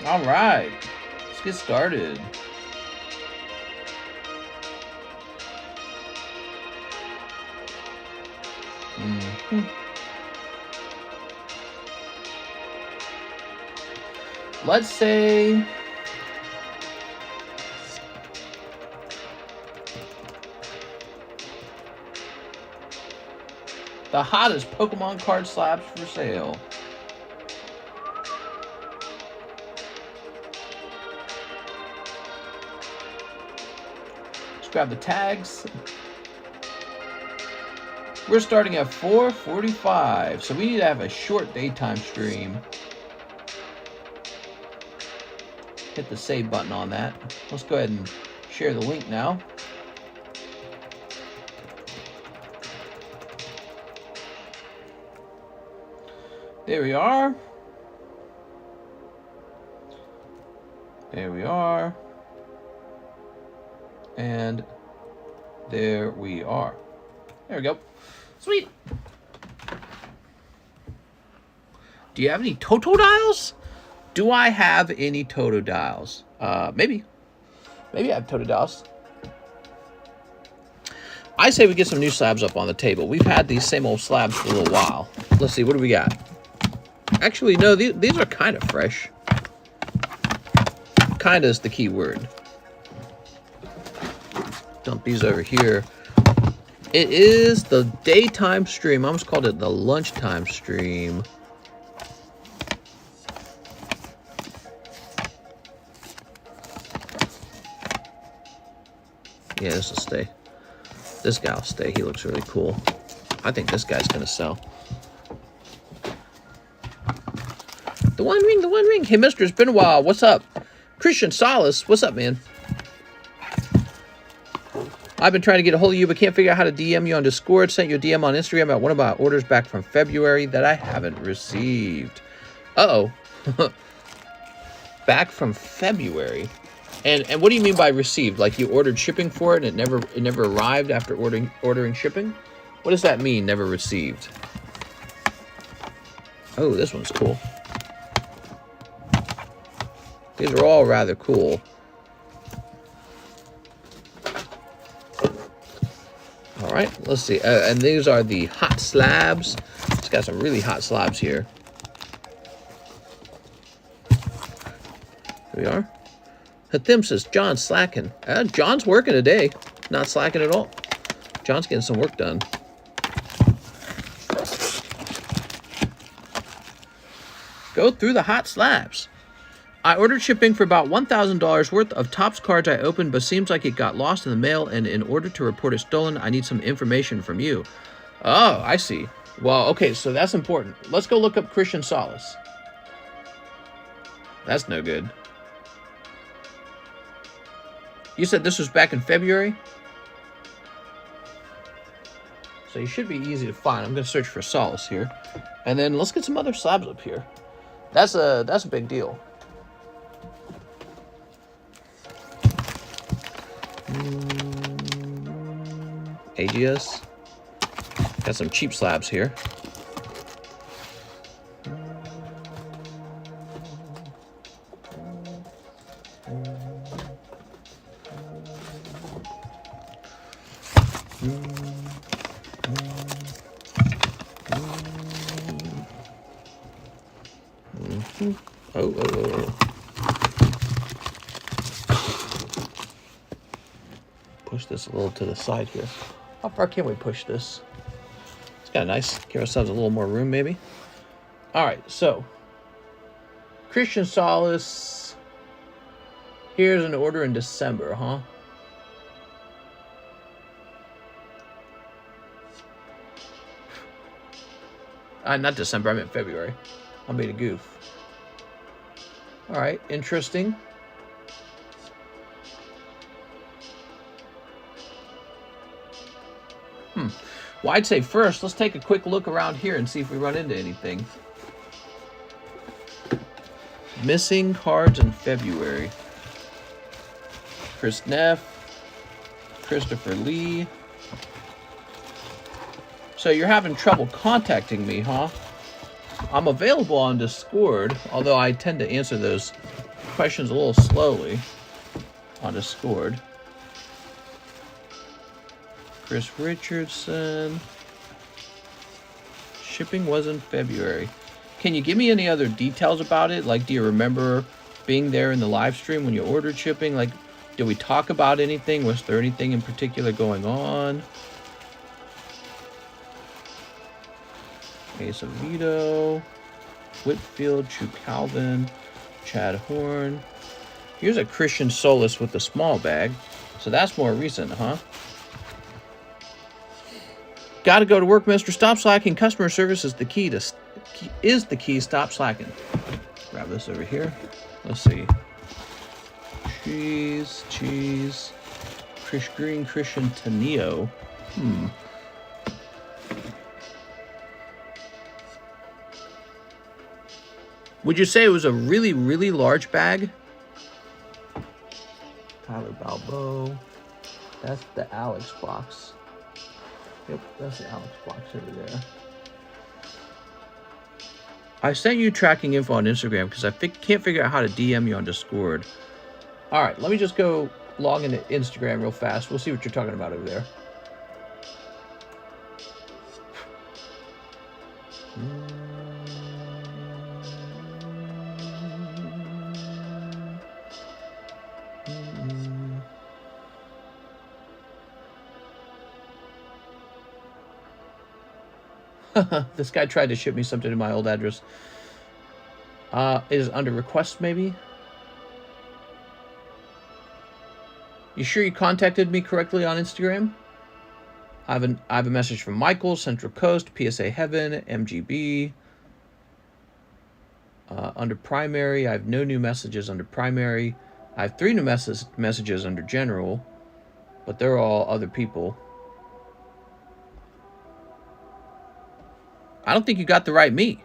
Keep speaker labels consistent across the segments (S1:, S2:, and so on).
S1: All right, let's get started. Let's say the hottest Pokemon card slabs for sale. Let's grab the tags. We're starting at 4:45, so we need to have a short daytime stream. Hit the save button on that. Let's go ahead and share the link now. There we are. There we are. And there we are. There we go. Sweet. Do you have any Totodiles? Do I have any Totodiles? Maybe. Maybe I have Totodiles. I say we get some new slabs up on the table. We've had these same old slabs for a little while. Let's see, what do we got? Actually, no, these are kind of fresh. Kind of is the key word. Dump these over here. It is the daytime stream. I almost called it the lunchtime stream. Yeah, this will stay. This guy will stay. He looks really cool. I think this guy's going to sell. The One Ring, the One Ring. Hey, mister, it's been a while. What's up? Christian Solace, what's up, man? I've been trying to get a hold of you, but can't figure out how to DM you on Discord. Sent you a DM on Instagram about one of my orders back from February that I haven't received. Uh-oh. Back from February. And what do you mean by received? Like you ordered shipping for it and it never arrived after ordering shipping? What does that mean, never received? Oh, this one's cool. These are all rather cool. All right, let's see. And these are the hot slabs. It's got some really hot slabs here. Here we are. Hathim says, John's slacking. John's working today. Not slacking at all. John's getting some work done. Go through the hot slabs. I ordered shipping for about $1,000 worth of Topps cards I opened, but seems like it got lost in the mail, and in order to report it stolen, I need some information from you. Oh, I see. Well, okay, so that's important. Let's go look up Christian Solace. That's no good. You said this was back in February? So you should be easy to find. I'm going to search for Solace here. And then let's get some other slabs up here. That's a big deal. Aegeus. Got some cheap slabs here. Oh. Push this a little to the side here. How far can we push this? It's kind of nice. Give ourselves a little more room, maybe. All right, so Christian Solace. Here's an order in December, huh? Not December, I meant February. I made a goof. All right, interesting. Well, I'd say first, let's take a quick look around here and see if we run into anything. Missing cards in February. Chris Neff. Christopher Lee. So you're having trouble contacting me, huh? I'm available on Discord, although I tend to answer those questions a little slowly on Discord. Chris Richardson. Shipping was in February. Can you give me any other details about it? Like, do you remember being there in the live stream when you ordered shipping? Like, did we talk about anything? Was there anything in particular going on? Ace of Vito, Whitfield, True Calvin, Chad Horn. Here's a Christian Solis with a small bag. So that's more recent, huh? Gotta go to work, Mr. Stop slacking. Customer service is the key to stop slacking. Grab this over here. Let's see. Cheese. Green Christian Taneo. Would you say it was a really, really large bag? Tyler Balbo. That's the Alex box. Yep, that's the Alex box over there. I sent you tracking info on Instagram because I can't figure out how to DM you on Discord. All right, let me just go log into Instagram real fast. We'll see what you're talking about over there. This guy tried to ship me something to my old address. Is under request, maybe? You sure you contacted me correctly on Instagram? I have a message from Michael, Central Coast, PSA Heaven, MGB. Under primary, I have no new messages under primary. I have 3 new messages under general, but they're all other people. I don't think you got the right me.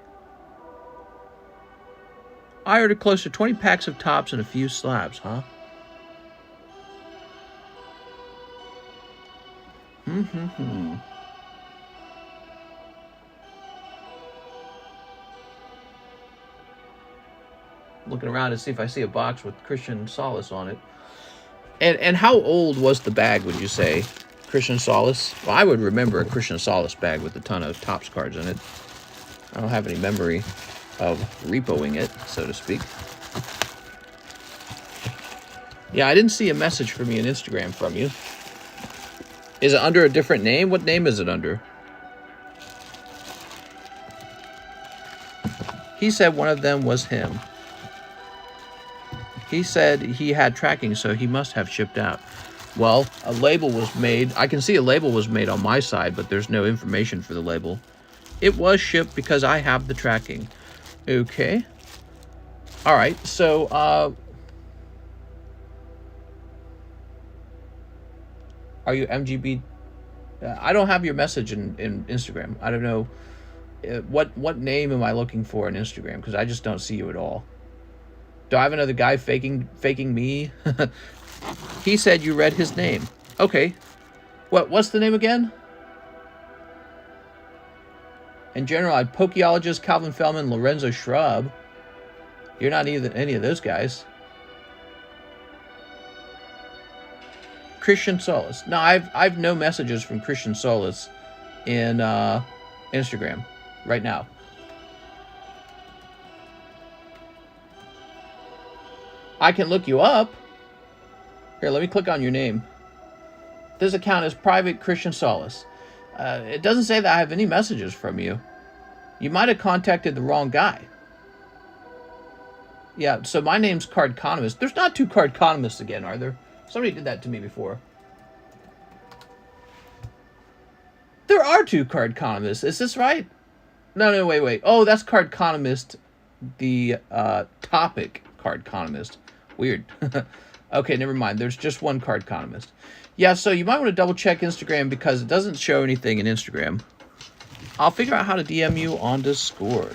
S1: I ordered close to 20 packs of tops and a few slabs, huh? Looking around to see if I see a box with Christian Solace on it. And how old was the bag, would you say? Christian Solace? Well, I would remember a Christian Solace bag with a ton of Topps cards in it. I don't have any memory of repoing it, so to speak. Yeah, I didn't see a message from you on Instagram from you. Is it under a different name? What name is it under? He said one of them was him. He said he had tracking, so he must have shipped out. Well, a label was made. I can see a label was made on my side, but there's no information for the label. It was shipped because I have the tracking. Okay. All right, so are you MGB? I don't have your message in Instagram. I don't know what name am I looking for in Instagram, because I just don't see you at all. Do I have another guy faking me? He said you read his name. Okay. What's the name again? In general, I'd Pokeologist, Calvin Fellman, Lorenzo Shrub. You're not either any of those guys. Christian Solace. No, I've no messages from Christian Solace in Instagram right now. I can look you up. Here, let me click on your name. This account is private Christian Solace. It doesn't say that I have any messages from you. You might have contacted the wrong guy. Yeah, so my name's Cardconomist. There's not 2 Cardconomists again, are there? Somebody did that to me before. There are 2 Cardconomists. Is this right? No, wait. Oh, that's Cardconomist, the topic Cardconomist. Weird. Okay, never mind. There's just one Cardconomist. Yeah, so you might want to double check Instagram because it doesn't show anything in Instagram. I'll figure out how to DM you on Discord.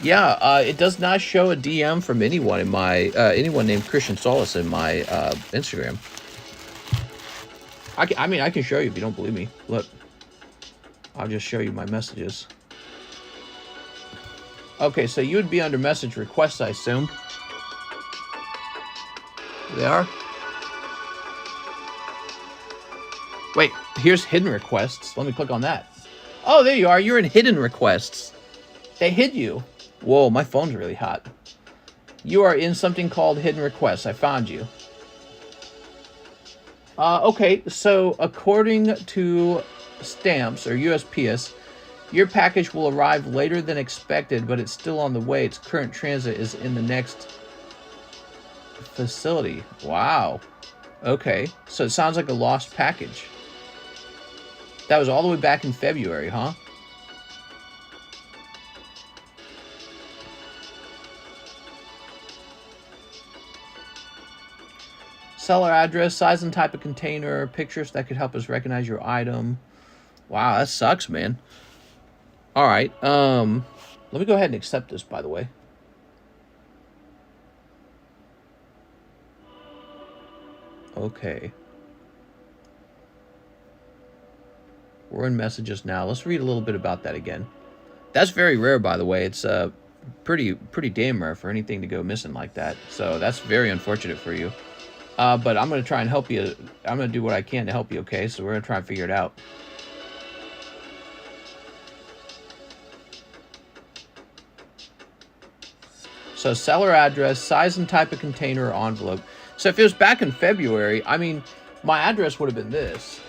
S1: Yeah, it does not show a DM from anyone in my anyone named Christian Solace in my Instagram. I mean, I can show you if you don't believe me. Look, I'll just show you my messages. Okay, so you would be under message requests, I assume. They are? Wait, here's hidden requests. Let me click on that. Oh, there you are. You're in hidden requests. They hid you. Whoa, my phone's really hot. You are in something called hidden requests. I found you. Okay, so according to Stamps or USPS, your package will arrive later than expected, but it's still on the way. Its current transit is in the next facility. Wow. Okay, so it sounds like a lost package. That was all the way back in February, huh? Seller address, size and type of container, pictures that could help us recognize your item. Wow, that sucks, man. All right, let me go ahead and accept this, by the way. Okay. We're in messages now. Let's read a little bit about that again. That's very rare, by the way. It's pretty damn rare for anything to go missing like that. So that's very unfortunate for you. But I'm going to try and help you. I'm going to do what I can to help you, okay? So we're going to try and figure it out. So seller address, size and type of container or envelope. So if it was back in February, I mean, my address would have been this.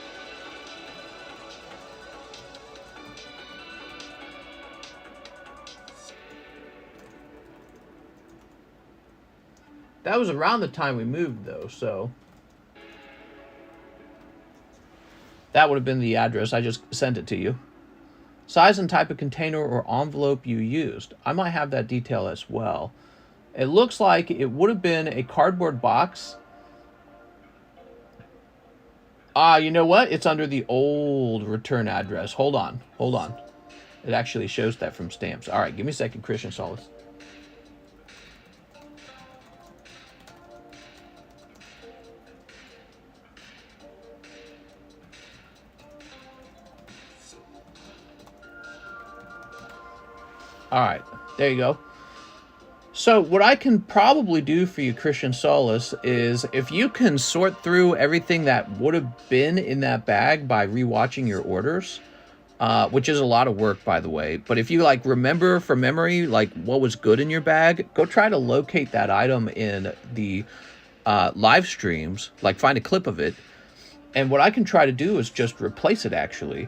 S1: That was around the time we moved, though, so that would have been the address. I just sent it to you. Size and type of container or envelope you used. I might have that detail as well. It looks like it would have been a cardboard box. You know what? It's under the old return address. Hold on. Hold on. It actually shows that from Stamps. All right, give me a second, Christian Solace. All right, there you go. So what I can probably do for you, Christian Solace, is if you can sort through everything that would have been in that bag by rewatching your orders, which is a lot of work, by the way. But if you like remember from memory, like what was good in your bag, go try to locate that item in the live streams, like find a clip of it. And what I can try to do is just replace it, actually.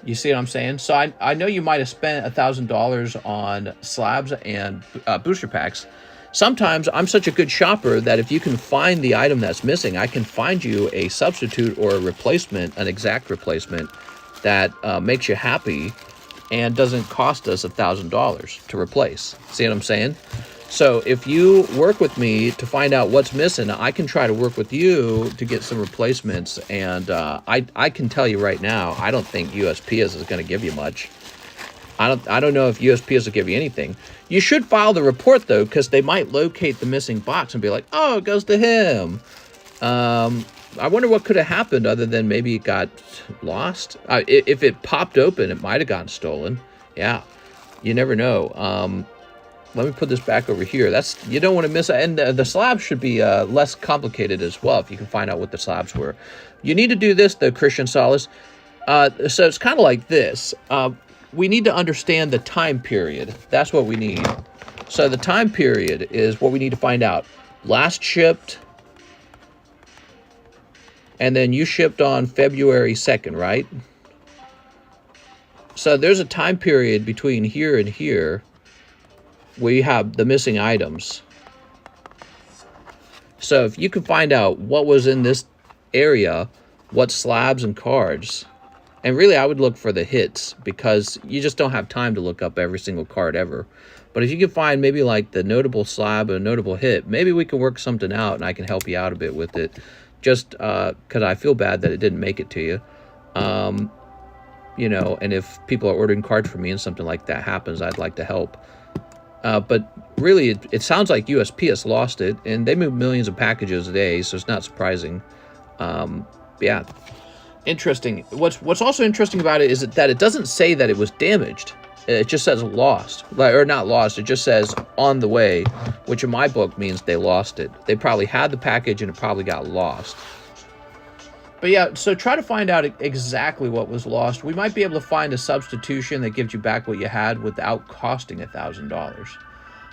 S1: You see what I'm saying? So I know you might have spent $1,000 on slabs and booster packs. Sometimes I'm such a good shopper that if you can find the item that's missing, I can find you a substitute or a replacement, an exact replacement that makes you happy and doesn't cost us $1,000 to replace. See what I'm saying? So if you work with me to find out what's missing, I can try to work with you to get some replacements. And I can tell you right now, I don't think USPS is going to give you much. I don't know if USPS will give you anything. You should file the report, though, because they might locate the missing box and be like, oh, it goes to him. I wonder what could have happened other than maybe it got lost. If it popped open, it might have gotten stolen. Yeah, you never know. Let me put this back over here. You don't want to miss it. And the slabs should be less complicated as well if you can find out what the slabs were. You need to do this, though, Christian Solace. So it's kind of like this. We need to understand the time period. That's what we need. So the time period is what we need to find out. Last shipped, and then you shipped on February 2nd, right? So there's a time period between here and here. We have the missing items. So if you can find out what was in this area, what slabs and cards, and really I would look for the hits because you just don't have time to look up every single card ever. But if you can find maybe like the notable slab and a notable hit, maybe we can work something out and I can help you out a bit with it. Just because I feel bad that it didn't make it to you. You know, and if people are ordering cards for me and something like that happens, I'd like to help. But really, it sounds like USPS lost it, and they move millions of packages a day, so it's not surprising. Yeah, interesting. What's also interesting about it is that it doesn't say that it was damaged. It just says lost, or not lost. It just says on the way, which in my book means they lost it. They probably had the package and it probably got lost. But yeah, so try to find out exactly what was lost. We might be able to find a substitution that gives you back what you had without costing $1,000.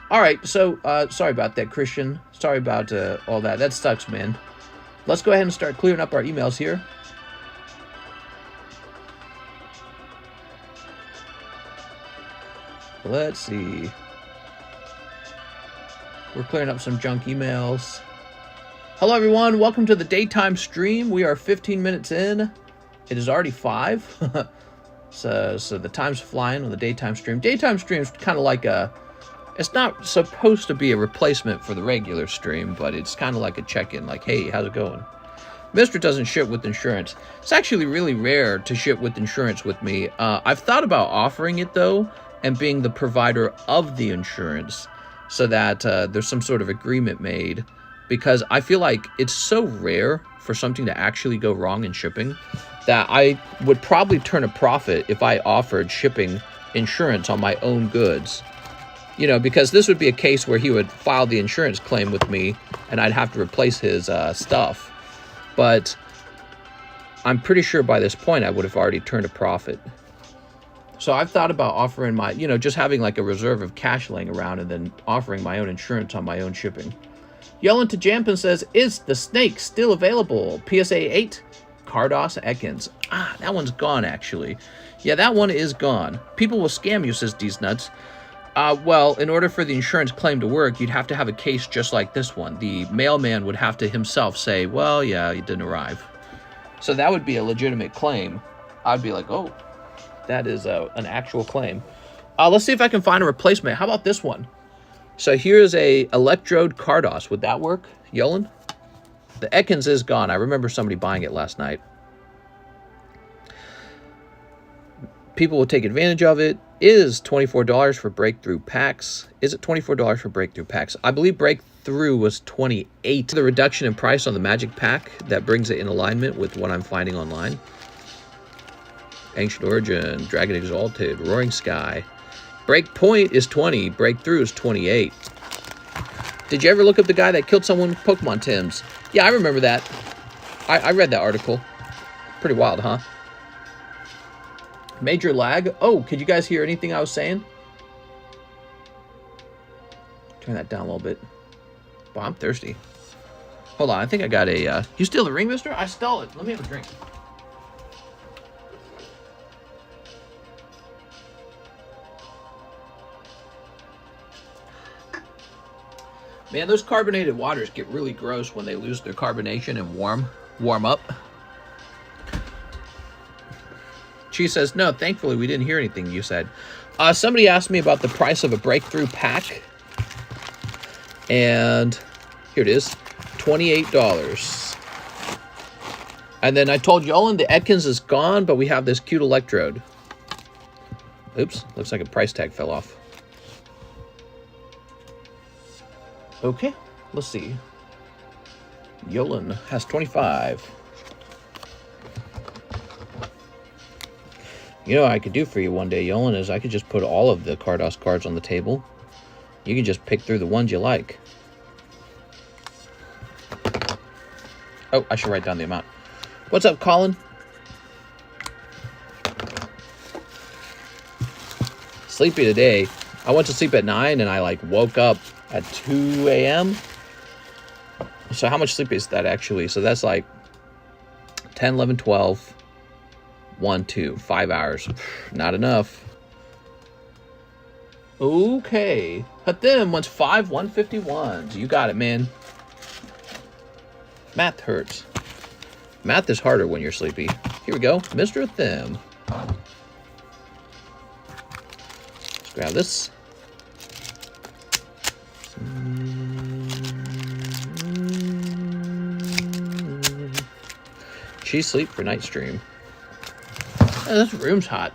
S1: All right, so sorry about that, Christian. Sorry about all that. That sucks, man. Let's go ahead and start clearing up our emails here. Let's see. We're clearing up some junk emails. Hello, everyone. Welcome to the daytime stream. We are 15 minutes in. It is already 5. so the time's flying on the daytime stream. Daytime stream is kind of like a... It's not supposed to be a replacement for the regular stream, but it's kind of like a check-in. Like, hey, how's it going? Mr. doesn't ship with insurance. It's actually really rare to ship with insurance with me. I've thought about offering it, though, and being the provider of the insurance so that there's some sort of agreement made, because I feel like it's so rare for something to actually go wrong in shipping that I would probably turn a profit if I offered shipping insurance on my own goods. You know, because this would be a case where he would file the insurance claim with me and I'd have to replace his stuff. But I'm pretty sure by this point I would have already turned a profit. So I've thought about offering my, you know, just having like a reserve of cash laying around and then offering my own insurance on my own shipping. Yelling to Jampin says, is the snake still available? PSA 8, Cardos Ekans. Ah, that one's gone, actually. Yeah, that one is gone. People will scam you, says D's Nuts. Well, in order for the insurance claim to work, you'd have to have a case just like this one. The mailman would have to himself say, well, yeah, it didn't arrive. So that would be a legitimate claim. I'd be like, oh, that is an actual claim. Let's see if I can find a replacement. How about this one? So here's a Electrode Cardos. Would that work, Yolan? The Ekans is gone. I remember somebody buying it last night. People will take advantage of it. Is $24 for breakthrough packs? Is it $24 for breakthrough packs? I believe breakthrough was $28. The reduction in price on the magic pack that brings it in alignment with what I'm finding online. Ancient Origin, Dragon Exalted, Roaring Sky. Breakpoint is 20. Breakthrough is 28. Did you ever look up the guy that killed someone with Pokemon Tims? Yeah, I remember that. I read that article. Pretty wild, huh? Major lag. Oh, could you guys hear anything I was saying? Turn that down a little bit. Wow, I'm thirsty. Hold on, I think I got a... You steal the ring, mister? I stole it. Let me have a drink. Man, those carbonated waters get really gross when they lose their carbonation and warm up. She says, no, thankfully we didn't hear anything you said. Somebody asked me about the price of a breakthrough pack. And here it is, $28. And then I told Yolan the Ekans is gone, but we have this cute Electrode. Oops, looks like a price tag fell off. Okay, let's see. Yolan has 25. You know what I could do for you one day, Yolan, is I could just put all of the Cardos cards on the table. You can just pick through the ones you like. Oh, I should write down the amount. What's up, Colin? Sleepy today. I went to sleep at 9 and I like woke up at 2 a.m. So how much sleep is that actually? So that's like 10, 11, 12, 1, 2, 5 hours. Not enough. Okay. Hatim wants 5 151s. You got it, man. Math hurts. Math is harder when you're sleepy. Here we go. Mr. Hatim. Let's grab this. She sleep for night stream. Oh, this room's hot.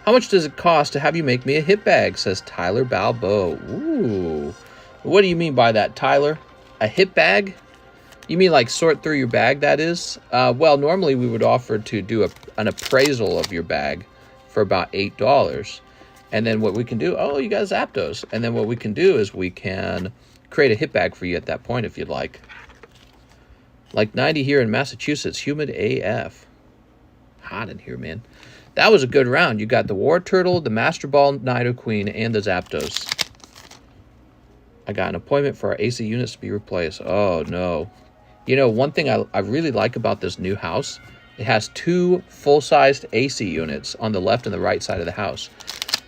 S1: How much does it cost to have you make me a hit bag? Says Tyler Balbo. Ooh. What do you mean by that, Tyler? A hit bag? You mean like sort through your bag, that is? Well, normally we would offer to do an appraisal of your bag for about $8. And then what we can do, oh, you got Zapdos. And then what we can do is we can create a hit bag for you at that point if you'd like. Like 90 here in Massachusetts, humid AF. Hot in here, man. That was a good round. You got the War Turtle, the Master Ball Nidoqueen, and the Zapdos. I got an appointment for our AC units to be replaced. Oh, no. You know, one thing I really like about this new house, it has 2 full-sized AC units on the left and the right side of the house.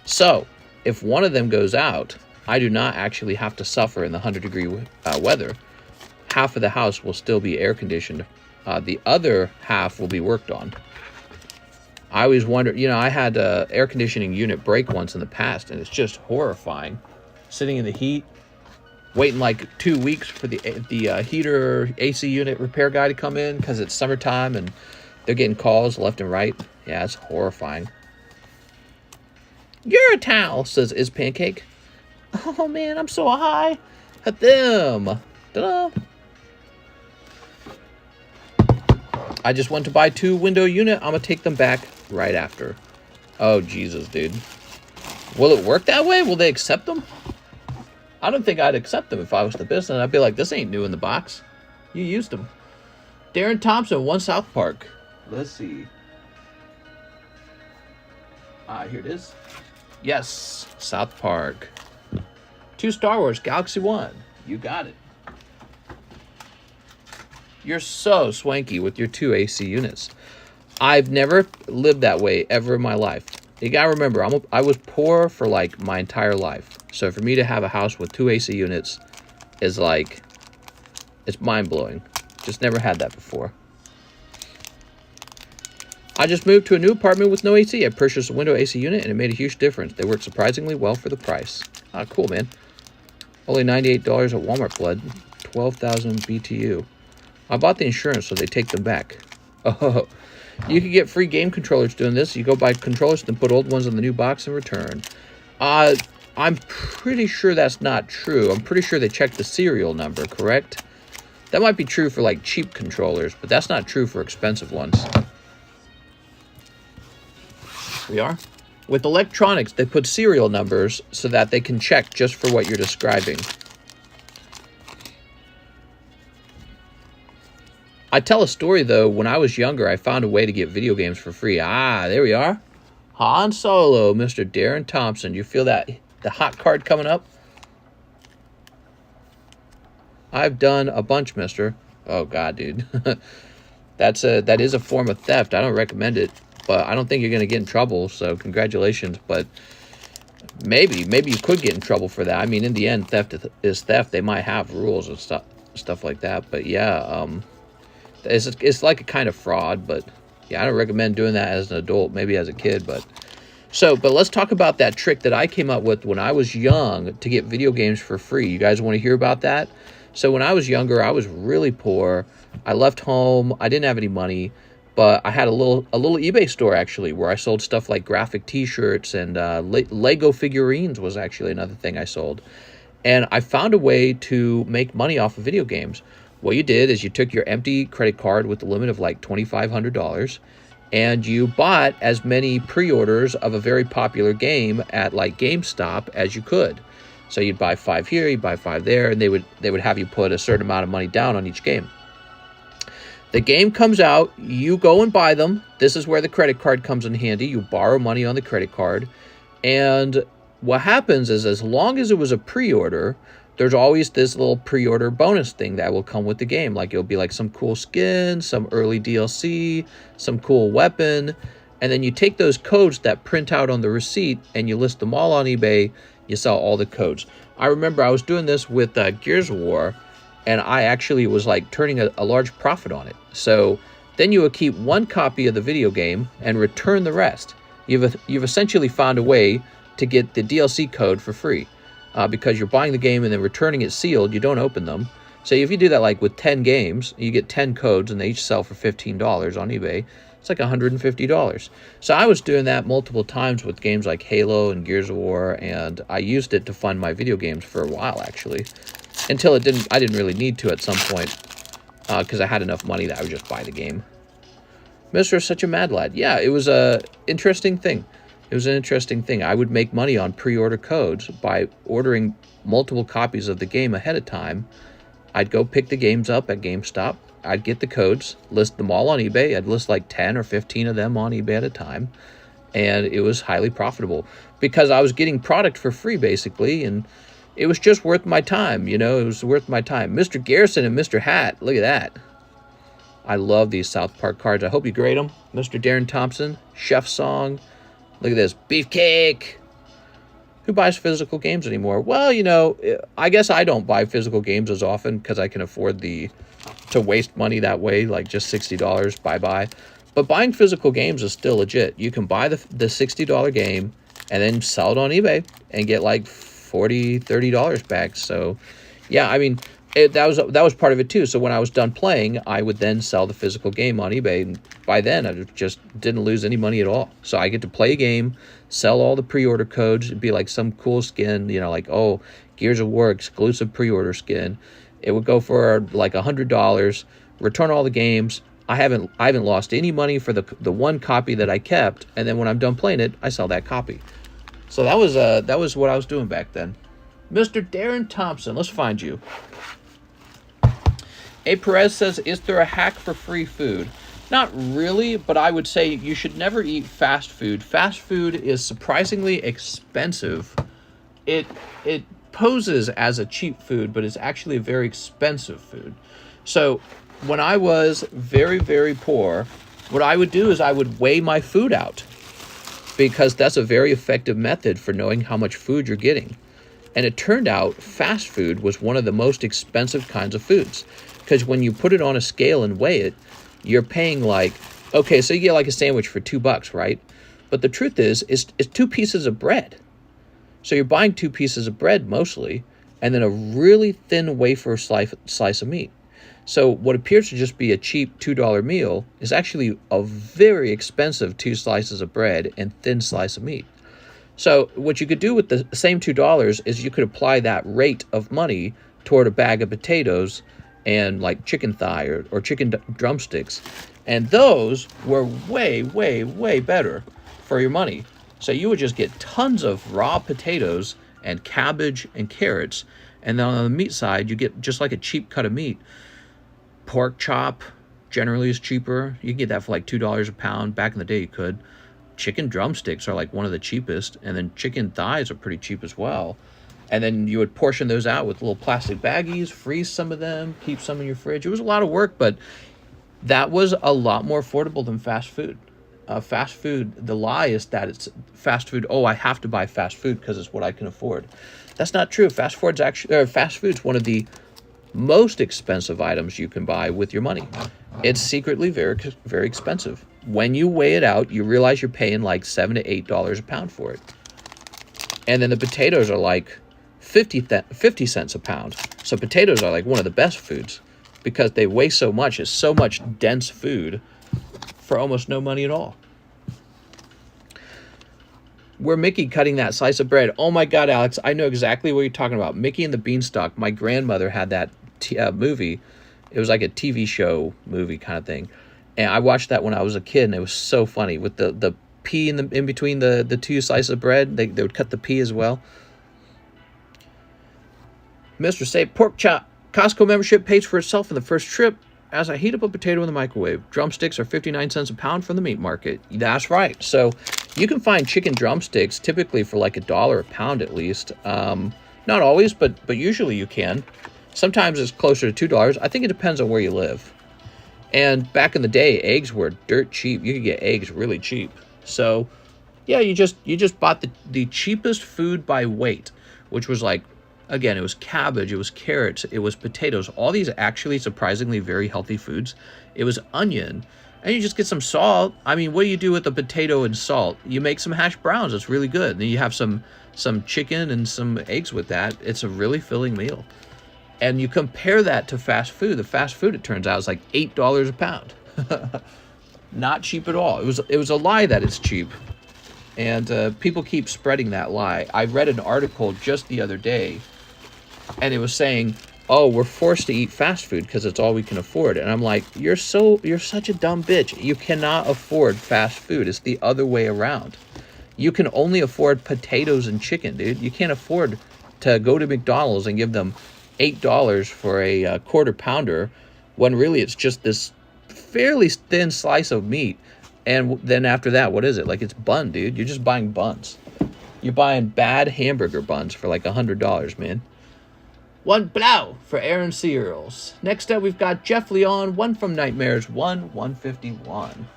S1: So, if one of them goes out, I do not actually have to suffer in the 100-degree weather. Half of the house will still be air-conditioned. The other half will be worked on. I always wondered, you know, I had an air conditioning unit break once in the past, and it's just horrifying. Sitting in the heat, waiting like 2 weeks for the heater AC unit repair guy to come in because it's summertime and they're getting calls left and right. Yeah, it's horrifying. You're a towel, says Is Pancake. Oh man, I'm so high. At them. Ta-da. I just went to buy 2 window unit. I'm going to take them back right after. Oh, Jesus, dude. Will it work that way? Will they accept them? I don't think I'd accept them if I was the business. I'd be like, this ain't new in the box. You used them. Darren Thompson, 1 South Park. Let's see. Here it is. Yes, South Park. 2 Star Wars, Galaxy 1. You got it. You're so swanky with your 2 AC units. I've never lived that way ever in my life. You gotta remember, I was poor for like my entire life. So for me to have a house with 2 AC units is like, it's mind-blowing. Just never had that before. I just moved to a new apartment with no AC. I purchased a window AC unit and it made a huge difference. They work surprisingly well for the price. Ah, cool, man. Only $98 at Walmart Blood. 12,000 BTU. I bought the insurance, so they take them back. Oh, you can get free game controllers doing this. You go buy controllers, then put old ones in the new box and return. I'm pretty sure that's not true. I'm pretty sure they check the serial number, correct? That might be true for, like, cheap controllers, but that's not true for expensive ones. We are? With electronics, they put serial numbers so that they can check just for what you're describing. I tell a story, though. When I was younger, I found a way to get video games for free. Ah, there we are. Han Solo, Mr. Darren Thompson. You feel that the hot card coming up? I've done a bunch, mister. Oh, God, dude. That is a form of theft. I don't recommend it, but I don't think you're going to get in trouble, so congratulations. But maybe you could get in trouble for that. I mean, in the end, theft is theft. They might have rules and stuff like that, but yeah, it's like a kind of fraud, but yeah, I don't recommend doing that as an adult, maybe as a kid, but let's talk about that trick that I came up with when I was young to get video games for free. You guys want to hear about that? So when I was younger, I was really poor. I left home. I didn't have any money, but I had a little eBay store actually where I sold stuff like graphic t-shirts and Lego figurines was actually another thing I sold. And I found a way to make money off of video games. What you did is you took your empty credit card with a limit of like $2,500 and you bought as many pre-orders of a very popular game at like GameStop as you could. So you'd buy 5 here, you'd buy 5 there, and they would have you put a certain amount of money down on each game. The game comes out, you go and buy them. This is where the credit card comes in handy. You borrow money on the credit card. And what happens is as long as it was a pre-order, there's always this little pre-order bonus thing that will come with the game. Like it'll be like some cool skin, some early DLC, some cool weapon. And then you take those codes that print out on the receipt and you list them all on eBay. You sell all the codes. I remember I was doing this with Gears of War, and I actually was like turning a large profit on it. So then you would keep 1 copy of the video game and return the rest. You've essentially found a way to get the DLC code for free. Because you're buying the game and then returning it sealed, you don't open them. So if you do that like with 10 games, you get 10 codes and they each sell for $15 on eBay. It's like $150. So I was doing that multiple times with games like Halo and Gears of War, and I used it to fund my video games for a while actually. Until I didn't really need to at some point. because I had enough money that I would just buy the game. Mr. Such a Mad Lad. Yeah, it was a interesting thing. It was an interesting thing. I would make money on pre-order codes by ordering multiple copies of the game ahead of time. I'd go pick the games up at GameStop. I'd get the codes, list them all on eBay. I'd list like 10 or 15 of them on eBay at a time. And it was highly profitable because I was getting product for free, basically. And it was just worth my time, you know. It was worth my time. Mr. Garrison and Mr. Hat, look at that. I love these South Park cards. I hope you grade them. Mr. Darren Thompson, Chef Song. Look at this, Beefcake. Who buys physical games anymore? Well, you know, I guess I don't buy physical games as often because I can afford to waste money that way, like just $60, bye-bye. But buying physical games is still legit. You can buy the $60 game and then sell it on eBay and get like $40, $30 back. So, yeah, I mean, that was part of it too. So when I was done playing, I would then sell the physical game on eBay. And by then, I just didn't lose any money at all. So I get to play a game, sell all the pre-order codes. It'd be like some cool skin, you know, like, oh, Gears of War exclusive pre-order skin. It would go for like $100, return all the games. I haven't lost any money for the one copy that I kept. And then when I'm done playing it, I sell that copy. So that was what I was doing back then. Mr. Darren Thompson, let's find you. A. Perez says, is there a hack for free food? Not really, but I would say you should never eat fast food. Fast food is surprisingly expensive. It poses as a cheap food, but it's actually a very expensive food. So when I was very, very poor, what I would do is I would weigh my food out because that's a very effective method for knowing how much food you're getting. And it turned out fast food was one of the most expensive kinds of foods. Because when you put it on a scale and weigh it, you're paying like, okay, so you get like a sandwich for $2, right? But the truth is, it's 2 pieces of bread. So you're buying 2 pieces of bread mostly, and then a really thin wafer slice of meat. So what appears to just be a cheap $2 meal is actually a very expensive 2 slices of bread and thin slice of meat. So what you could do with the same $2 is you could apply that rate of money toward a bag of potatoes and like chicken thigh or chicken drumsticks. And those were way, way, way better for your money. So you would just get tons of raw potatoes and cabbage and carrots. And then on the meat side, you get just like a cheap cut of meat. Pork chop generally is cheaper. You can get that for like $2 a pound. Back in the day, you could. Chicken drumsticks are like one of the cheapest. And then chicken thighs are pretty cheap as well. And then you would portion those out with little plastic baggies, freeze some of them, keep some in your fridge. It was a lot of work, but that was a lot more affordable than fast food. Fast food, the lie is that it's fast food. Oh, I have to buy fast food because it's what I can afford. That's not true. Fast food's one of the most expensive items you can buy with your money. It's secretly very, very expensive. When you weigh it out, you realize you're paying like $7 to $8 a pound for it. And then the potatoes are like 50 cents a pound. So potatoes are like one of the best foods because they weigh so much. It's so much dense food for almost no money at all. We're Mickey cutting that slice of bread. Oh my God, Alex, I know exactly what you're talking about. Mickey and the Beanstalk. My grandmother had that movie. It was like a TV show movie kind of thing. And I watched that when I was a kid, and it was so funny with the pea in between the 2 slices of bread. They would cut the pea as well. Mr. Say, pork chop. Costco membership pays for itself in the first trip as I heat up a potato in the microwave. Drumsticks are 59 cents a pound from the meat market. That's right. So you can find chicken drumsticks typically for like $1 a pound at least. Not always, but usually you can. Sometimes it's closer to $2. I think it depends on where you live. And back in the day, eggs were dirt cheap. You could get eggs really cheap. So yeah, you just bought the cheapest food by weight, which was like, again, it was cabbage, it was carrots, it was potatoes, all these actually surprisingly very healthy foods. It was onion, and you just get some salt. I mean, what do you do with the potato and salt? You make some hash browns. It's really good. And then you have some chicken and some eggs with that. It's a really filling meal. And you compare that to fast food. The fast food, it turns out, is like $8 a pound. Not cheap at all. It was a lie that it's cheap. And people keep spreading that lie. I read an article just the other day, and it was saying oh, we're forced to eat fast food because it's all we can afford. And I'm like, you're such a dumb bitch. You cannot afford fast food. It's the other way around. You can only afford potatoes and chicken, dude. You can't afford to go to McDonald's and give them $8 for a quarter pounder when really it's just this fairly thin slice of meat. And then after that, what is it? Like, it's bun, dude. You're just buying buns. You're buying bad hamburger buns for like $100, man. One blow for Aaron Searles. Next up, we've got Jeff Leon, one from Nightmares, 151.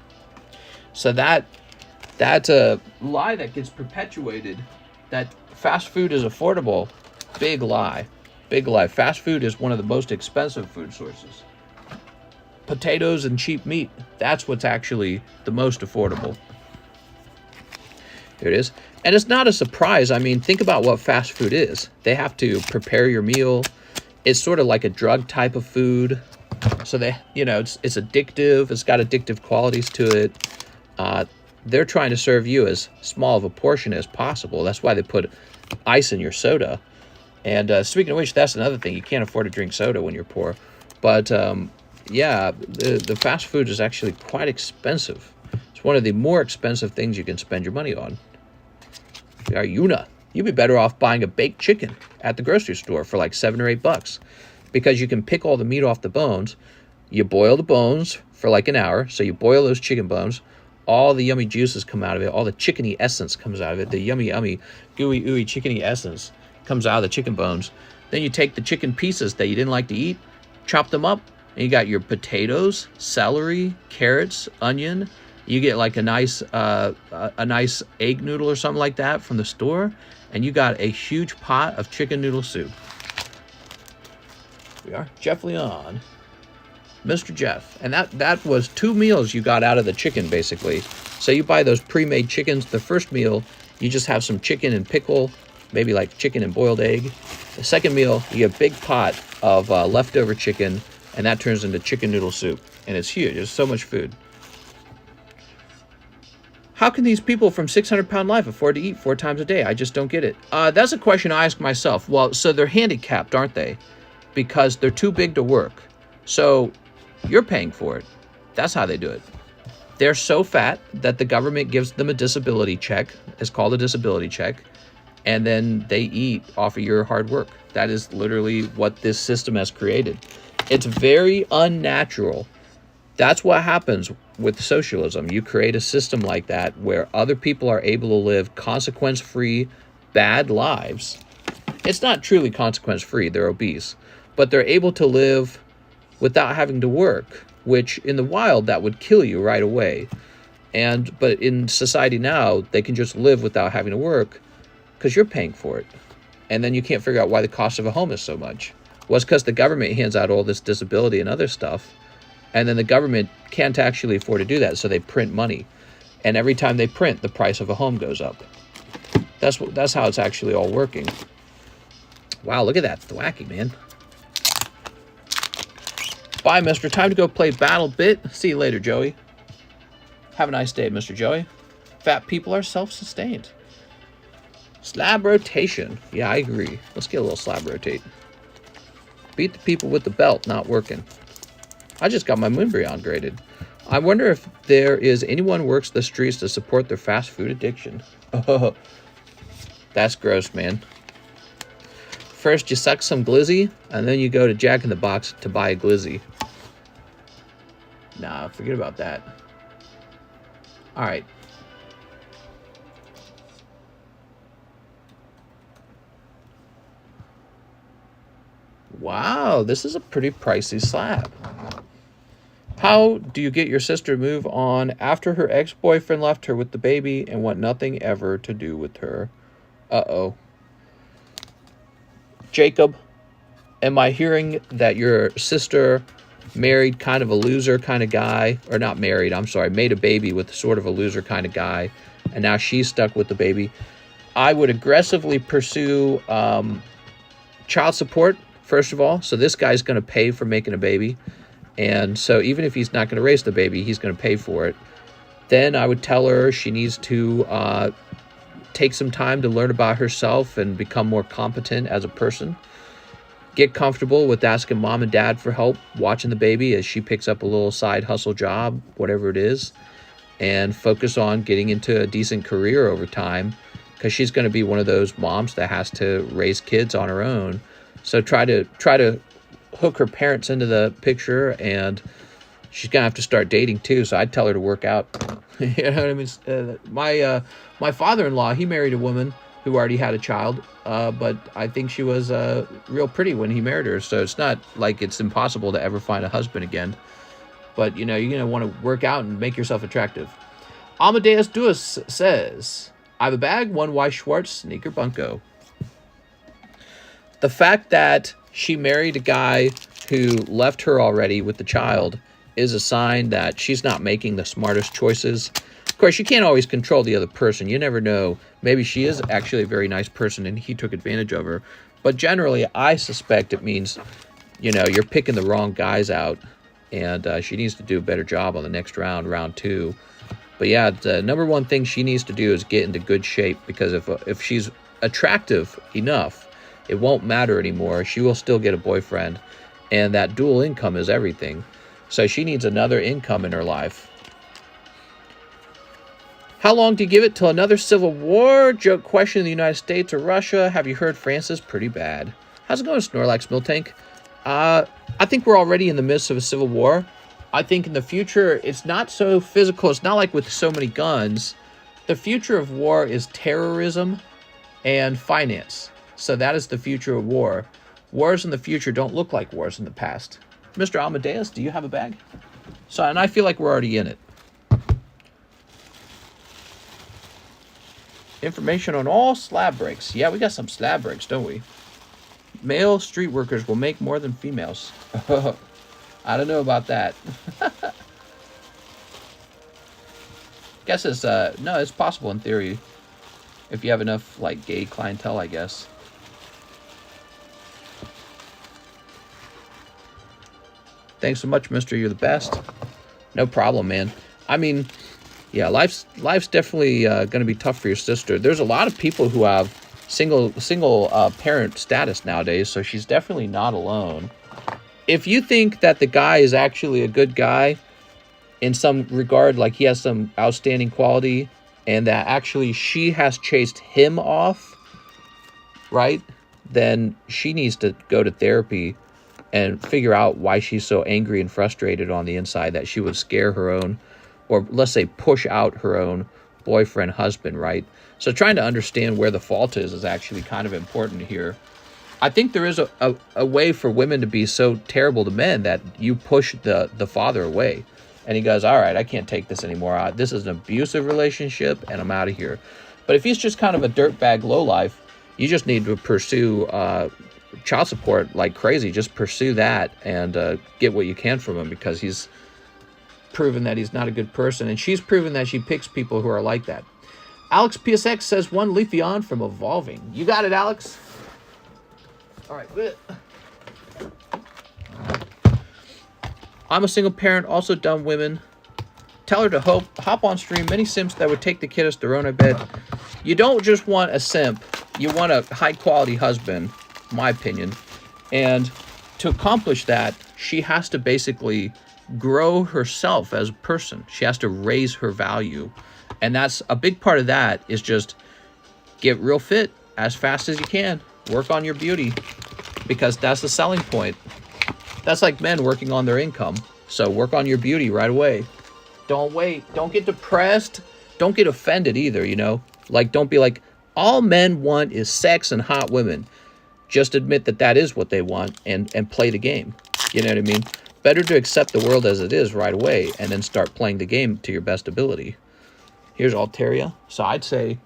S1: So that's a lie that gets perpetuated, that fast food is affordable. Big lie. Big lie. Fast food is one of the most expensive food sources. Potatoes and cheap meat, that's what's actually the most affordable. Here it is. And it's not a surprise. I mean, think about what fast food is. They have to prepare your meal. It's sort of like a drug type of food. So it's addictive. It's got addictive qualities to it. They're trying to serve you as small of a portion as possible. That's why they put ice in your soda. And speaking of which, that's another thing. You can't afford to drink soda when you're poor. But yeah, the fast food is actually quite expensive. It's one of the more expensive things you can spend your money on. Yuna, you'd be better off buying a baked chicken at the grocery store for like $7 or $8, because you can pick all the meat off the bones. You boil the bones for like an hour. So you boil those chicken bones. All the yummy juices come out of it. All the chickeny essence comes out of it. The yummy, gooey, ooey chickeny essence comes out of the chicken bones. Then you take the chicken pieces that you didn't like to eat, chop them up, and you got your potatoes, celery, carrots, onion. You get like a nice egg noodle or something like that from the store, and you got a huge pot of chicken noodle soup. We are Jeff Leon, Mr. Jeff, and that was 2 meals you got out of the chicken basically. So you buy those pre-made chickens. The first meal, you just have some chicken and pickle, maybe like chicken and boiled egg. The second meal, you get a big pot of leftover chicken, and that turns into chicken noodle soup, and it's huge. There's so much food. How can these people from 600 Pound Life afford to eat 4 times a day? I just don't get it. That's a question I ask myself. Well, so they're handicapped, aren't they? Because they're too big to work. So you're paying for it. That's how they do it. They're so fat that the government gives them a disability check. It's called a disability check. And then they eat off of your hard work. That is literally what this system has created. It's very unnatural. That's what happens with socialism. You create a system like that where other people are able to live consequence-free, bad lives. It's not truly consequence-free. They're obese. But they're able to live without having to work, which in the wild, that would kill you right away. But in society now, they can just live without having to work because you're paying for it. And then you can't figure out why the cost of a home is so much. Well, it's because the government hands out all this disability and other stuff. And then the government can't actually afford to do that, so they print money. And every time they print, the price of a home goes up. That's how it's actually all working. Wow, look at that thwacky, man. Bye, mister. Time to go play Battle Bit. See you later, Joey. Have a nice day, Mr. Joey. Fat people are self-sustained. Slab rotation. Yeah, I agree. Let's get a little slab rotate. Beat the people with the belt not working. I just got my Moonbreon graded. I wonder if there is anyone who works the streets to support their fast food addiction. Oh, that's gross, man. First, you suck some glizzy, and then you go to Jack in the Box to buy a glizzy. Nah, forget about that. All right. Wow, this is a pretty pricey slab. How do you get your sister to move on after her ex-boyfriend left her with the baby and want nothing ever to do with her? Uh-oh. Jacob, am I hearing that your sister married kind of a loser kind of guy? Or not married, I'm sorry, made a baby with sort of a loser kind of guy, and now she's stuck with the baby. I would aggressively pursue child support, first of all. So this guy's going to pay for making a baby. And so even if he's not going to raise the baby, he's going to pay for it. Then I would tell her she needs to take some time to learn about herself and become more competent as a person. Get comfortable with asking mom and dad for help watching the baby as she picks up a little side hustle job, whatever it is, and focus on getting into a decent career over time, because she's going to be one of those moms that has to raise kids on her own. So try to hook her parents into the picture, and she's going to have to start dating too. So I'd tell her to work out. You know what I mean? My father-in-law, he married a woman who already had a child, but I think she was real pretty when he married her. So it's not like it's impossible to ever find a husband again. But, you know, you're going to want to work out and make yourself attractive. Amadeus Duas says, I have a bag, one Y Schwartz sneaker bunko. The fact that she married a guy who left her already with the child is a sign that she's not making the smartest choices. Of course, you can't always control the other person. You never know. Maybe she is actually a very nice person and he took advantage of her. But generally, I suspect it means, you know, you're picking the wrong guys out, and she needs to do a better job on the next round, round 2. But yeah, the number one thing she needs to do is get into good shape, because if she's attractive enough, it won't matter anymore. She will still get a boyfriend, and that dual income is everything. So she needs another income in her life. How long do you give it till another civil war? Joke question in the United States or Russia. Have you heard France is pretty bad? How's it going, Snorlax Miltank? I think we're already in the midst of a civil war. I think in the future, it's not so physical. It's not like with so many guns. The future of war is terrorism and finance. So that is the future of war. Wars in the future don't look like wars in the past. Mr. Amadeus, do you have a bag? So, and I feel like we're already in it. Information on all slab breaks. Yeah, we got some slab breaks, don't we? Male street workers will make more than females. I don't know about that. Guess it's no, it's possible in theory if you have enough like gay clientele, I guess. Thanks so much, mister. You're the best. No problem, man. I mean, yeah, life's definitely going to be tough for your sister. There's a lot of people who have single parent status nowadays, so she's definitely not alone. If you think that the guy is actually a good guy in some regard, like he has some outstanding quality, and that actually she has chased him off, right? Then she needs to go to therapy and figure out why she's so angry and frustrated on the inside that she would scare her own, or let's say push out her own boyfriend, husband, right? So trying to understand where the fault is actually kind of important here. I think there is a way for women to be so terrible to men that you push the father away. And he goes, all right, I can't take this anymore. This is an abusive relationship, and I'm out of here. But if he's just kind of a dirtbag lowlife, you just need to pursue child support like crazy. Just pursue that and get what you can from him, because he's proven that he's not a good person, and she's proven that she picks people who are like that. Alex PSX says one Leafeon from Evolving. You got it, Alex. All right. I'm a single parent, also dumb women. Tell her to hop on stream. Many simps that would take the kiddos their own, I bet. You don't just want a simp. You want a high-quality husband, my opinion. And to accomplish that, she has to basically grow herself as a person. She has to raise her value. And that's a big part of that is just get real fit as fast as you can. Work on your beauty, because that's the selling point. That's like men working on their income. So work on your beauty right away. Don't wait. Don't get depressed. Don't get offended either, you know? Like, don't be like, all men want is sex and hot women. Just admit that that is what they want and play the game. You know what I mean? Better to accept the world as it is right away and then start playing the game to your best ability. Here's Altaria. So I'd say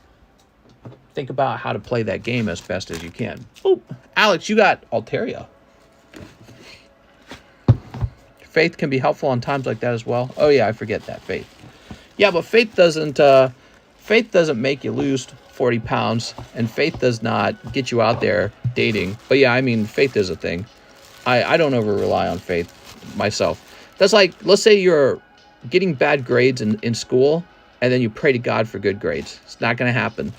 S1: think about how to play that game as best as you can. Oh, Alex, you got Altaria. Faith can be helpful on times like that as well. Oh yeah, I forget that, faith. Yeah, but faith doesn't make you lose 40 pounds, and faith does not get you out there dating. But yeah, I mean, faith is a thing. I don't over rely on faith myself. That's like, let's say you're getting bad grades in school, and then you pray to God for good grades. It's not going to happen.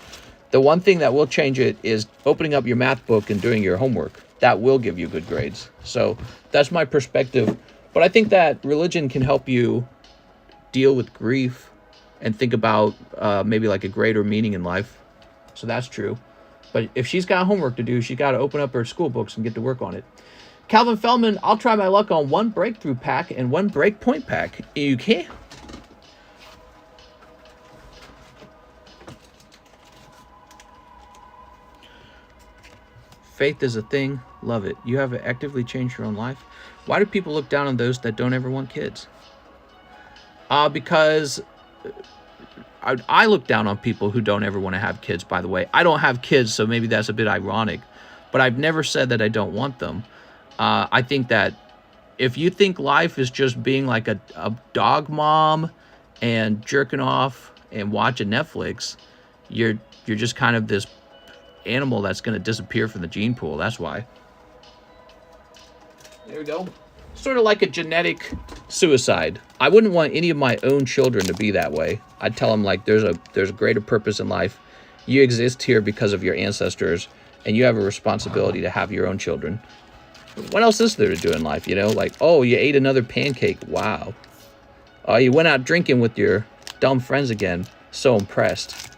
S1: The one thing that will change it is opening up your math book and doing your homework. that will give you good grades. So that's my perspective. But I think that religion can help you deal with grief and think about maybe like a greater meaning in life. So that's true. But if she's got homework to do, she's got to open up her school books and get to work on it. Calvin Feldman, I'll try my luck on 1 breakthrough pack and 1 breakpoint pack. You can. Faith is a thing. Love it. You have actively changed your own life. Why do people look down on those that don't ever want kids? Because I look down on people who don't ever want to have kids, by the way. I don't have kids, so maybe that's a bit ironic. But I've never said that I don't want them. I think that if you think life is just being like a dog mom and jerking off and watching Netflix, you're just kind of this animal that's going to disappear from the gene pool. That's why. There we go. Sort of like a genetic suicide. I wouldn't want any of my own children to be that way. I'd tell them, like, there's a greater purpose in life. You exist here because of your ancestors, and you have a responsibility to have your own children. What else is there to do in life, you know? Like, oh, you ate another pancake. Wow. Oh, you went out drinking with your dumb friends again. So impressed.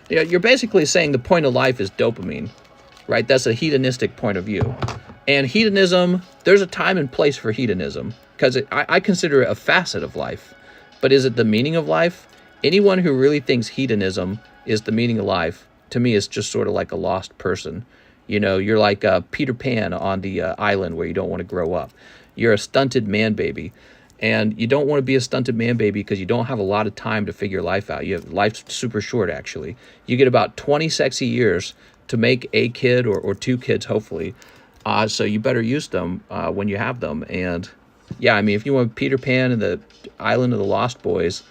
S1: Yeah, you're basically saying the point of life is dopamine, right? That's a hedonistic point of view. And hedonism, there's a time and place for hedonism, because I consider it a facet of life. But is it the meaning of life? Anyone who really thinks hedonism is the meaning of life, to me, is just sort of like a lost person. You know, you're like Peter Pan on the island where you don't want to grow up. You're a stunted man baby. And you don't want to be a stunted man baby because you don't have a lot of time to figure life out. Life's super short, actually. You get about 20 sexy years to make a kid or 2 kids, hopefully. So you better use them when you have them. And yeah, I mean, if you want Peter Pan and the Island of the Lost Boys,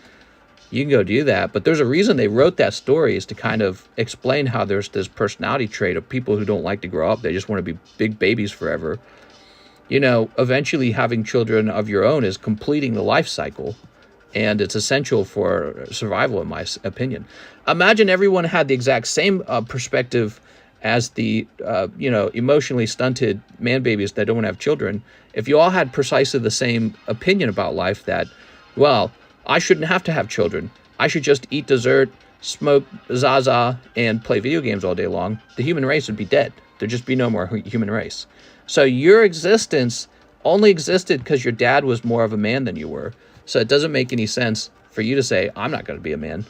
S1: you can go do that. But there's a reason they wrote that story, is to kind of explain how there's this personality trait of people who don't like to grow up. They just want to be big babies forever. You know, eventually having children of your own is completing the life cycle, and it's essential for survival, in my opinion. Imagine everyone had the exact same perspective as the, emotionally stunted man babies that don't have children. If you all had precisely the same opinion about life, that, well, I shouldn't have to have children. I should just eat dessert, smoke Zaza, and play video games all day long, the human race would be dead. There'd just be no more human race. So your existence only existed because your dad was more of a man than you were. So it doesn't make any sense for you to say, I'm not going to be a man.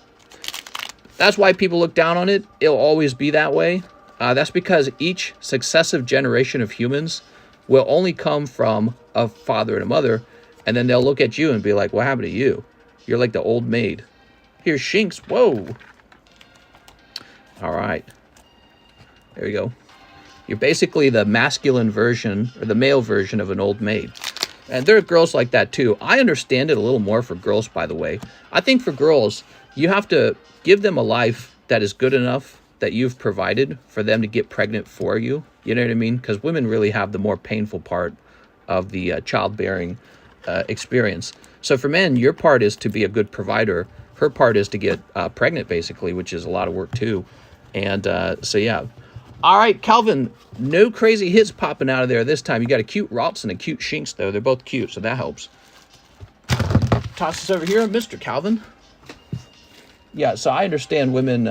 S1: That's why people look down on it. It'll always be that way. That's because each successive generation of humans will only come from a father and a mother, and then they'll look at you and be like, what happened to you? You're like the old maid. Here's Shinx. Whoa. All right. There you go. You're basically the masculine version, or the male version of an old maid. And there are girls like that too. I understand it a little more for girls, by the way. I think for girls, you have to give them a life that is good enough that you've provided for them to get pregnant for you. You know what I mean? Because women really have the more painful part of the childbearing experience. So for men, your part is to be a good provider. Her part is to get pregnant, basically, which is a lot of work too. And so, yeah. All right, Calvin, no crazy hits popping out of there this time. You got a cute Ralts and a cute Shinx, though. They're both cute, so that helps. Toss this over here, Mr. Calvin. Yeah, so I understand women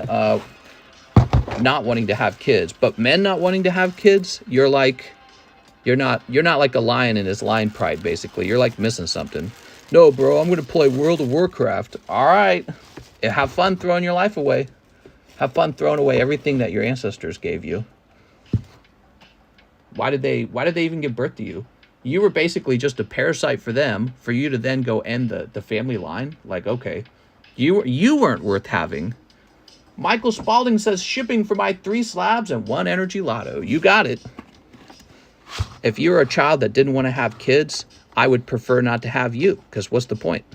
S1: not wanting to have kids, but men not wanting to have kids, you're not like a lion in his lion pride, basically. You're like missing something. No, bro, I'm going to play World of Warcraft. All right. Have fun throwing your life away. Have fun throwing away everything that your ancestors gave you. Why did they even give birth to you? You were basically just a parasite for them, for you to then go end the family line. Like, okay, you weren't worth having. Michael Spalding says, shipping for my 3 slabs and 1 energy lotto. You got it. If you were a child that didn't want to have kids, I would prefer not to have you, because what's the point?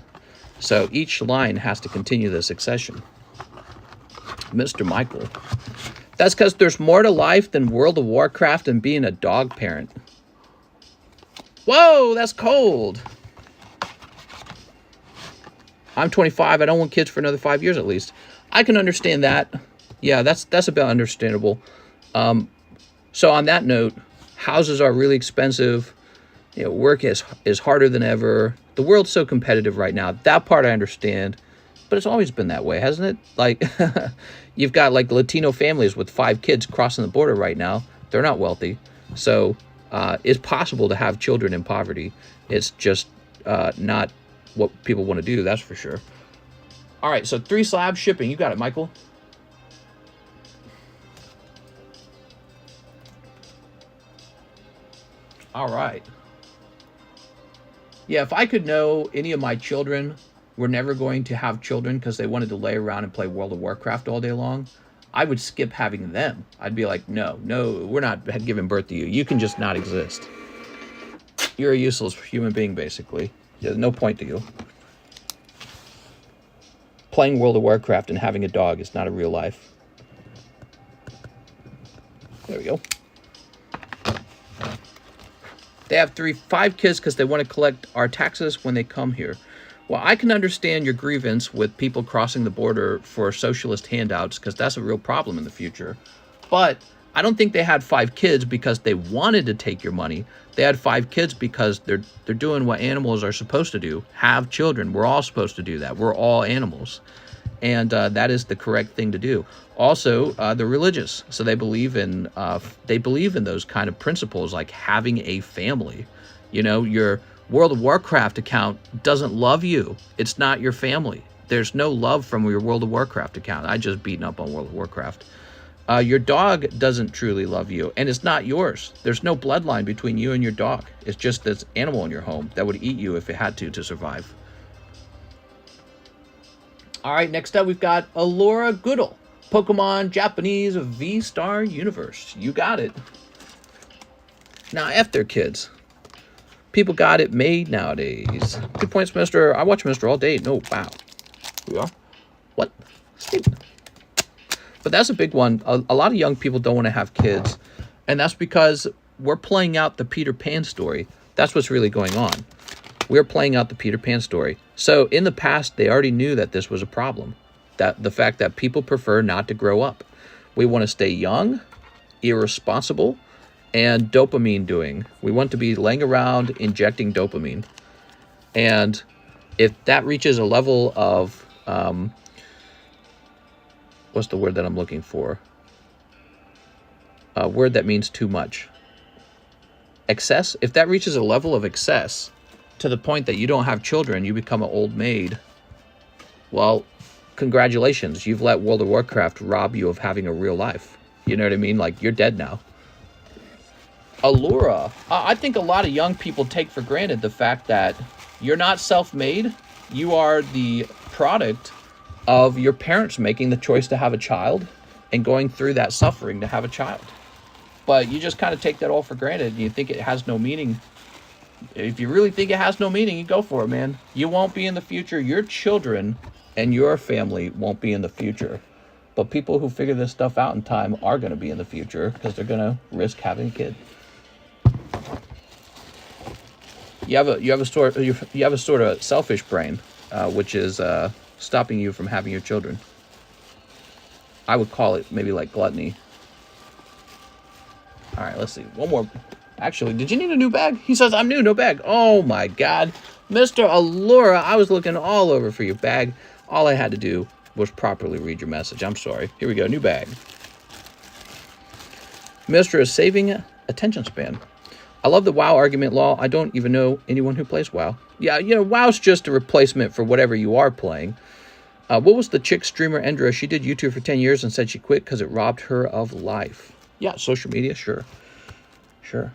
S1: So each line has to continue the succession. Mr. Michael. That's because there's more to life than World of Warcraft and being a dog parent. Whoa, that's cold. I'm 25. I don't want kids for another 5 years at least. I can understand that. Yeah, that's about understandable. So on that note, Houses are really expensive. You know, work is harder than ever. The world's so competitive right now. That part I understand, but it's always been that way, hasn't it? Like, you've got like Latino families with 5 kids crossing the border right now. They're not wealthy. So it's possible to have children in poverty. It's just not what people want to do, that's for sure. All right, so 3 slabs shipping. You got it, Michael. All right. Yeah, if I could know any of my children were never going to have children because they wanted to lay around and play World of Warcraft all day long, I would skip having them. I'd be like, no, we're not giving birth to you. You can just not exist. You're a useless human being, basically. There's no point to you. Playing World of Warcraft and having a dog is not a real life. There we go. They have 5 kids because they want to collect our taxes when they come here. Well, I can understand your grievance with people crossing the border for socialist handouts because that's a real problem in the future. But I don't think they had 5 kids because they wanted to take your money. They had 5 kids because they're doing what animals are supposed to do. Have children. We're all supposed to do that. We're all animals. And that is the correct thing to do. Also, they're religious, so they believe in those kind of principles, like having a family. You know, your World of Warcraft account doesn't love you. It's not your family. There's no love from your World of Warcraft account. I just beaten up on World of Warcraft. Your dog doesn't truly love you, and it's not yours. There's no bloodline between you and your dog. It's just this animal in your home that would eat you if it had to survive. All right, next up we've got Allura Goodall, Pokemon Japanese V-Star Universe. You got it. Now, F their kids. People got it made nowadays. Good points, Mister. I watch Mister all day. No, wow. We are? What? Steve. But that's a big one. A lot of young people don't want to have kids, and that's because we're playing out the Peter Pan story. That's what's really going on. We're playing out the Peter Pan story. So in the past, they already knew that this was a problem. That the fact that people prefer not to grow up. We want to stay young, irresponsible, and dopamine doing. We want to be laying around injecting dopamine. And if that reaches a level of, what's the word that I'm looking for? A word that means too much. Excess. If that reaches a level of excess to the point that you don't have children, you become an old maid, well, congratulations. You've let World of Warcraft rob you of having a real life. You know what I mean? Like, you're dead now. Allura. I think a lot of young people take for granted the fact that you're not self-made. You are the product of your parents making the choice to have a child and going through that suffering to have a child. But you just kind of take that all for granted and you think it has no meaning. If you really think it has no meaning, you go for it, man. You won't be in the future. Your children and your family won't be in the future. But people who figure this stuff out in time are going to be in the future because they're going to risk having a kid. You have a sort of selfish brain, which is stopping you from having your children. I would call it maybe like gluttony. All right, let's see. One more. Actually, did you need a new bag? He says, I'm new, no bag. Oh my God. Mr. Allura, I was looking all over for your bag. All I had to do was properly read your message. I'm sorry. Here we go, new bag. Mr. is saving attention span. I love the WoW argument law. I don't even know anyone who plays WoW. Yeah, you know, WoW's just a replacement for whatever you are playing. What was the chick streamer Endra? She did YouTube for 10 years and said she quit because it robbed her of life. Yeah, social media, sure. Sure.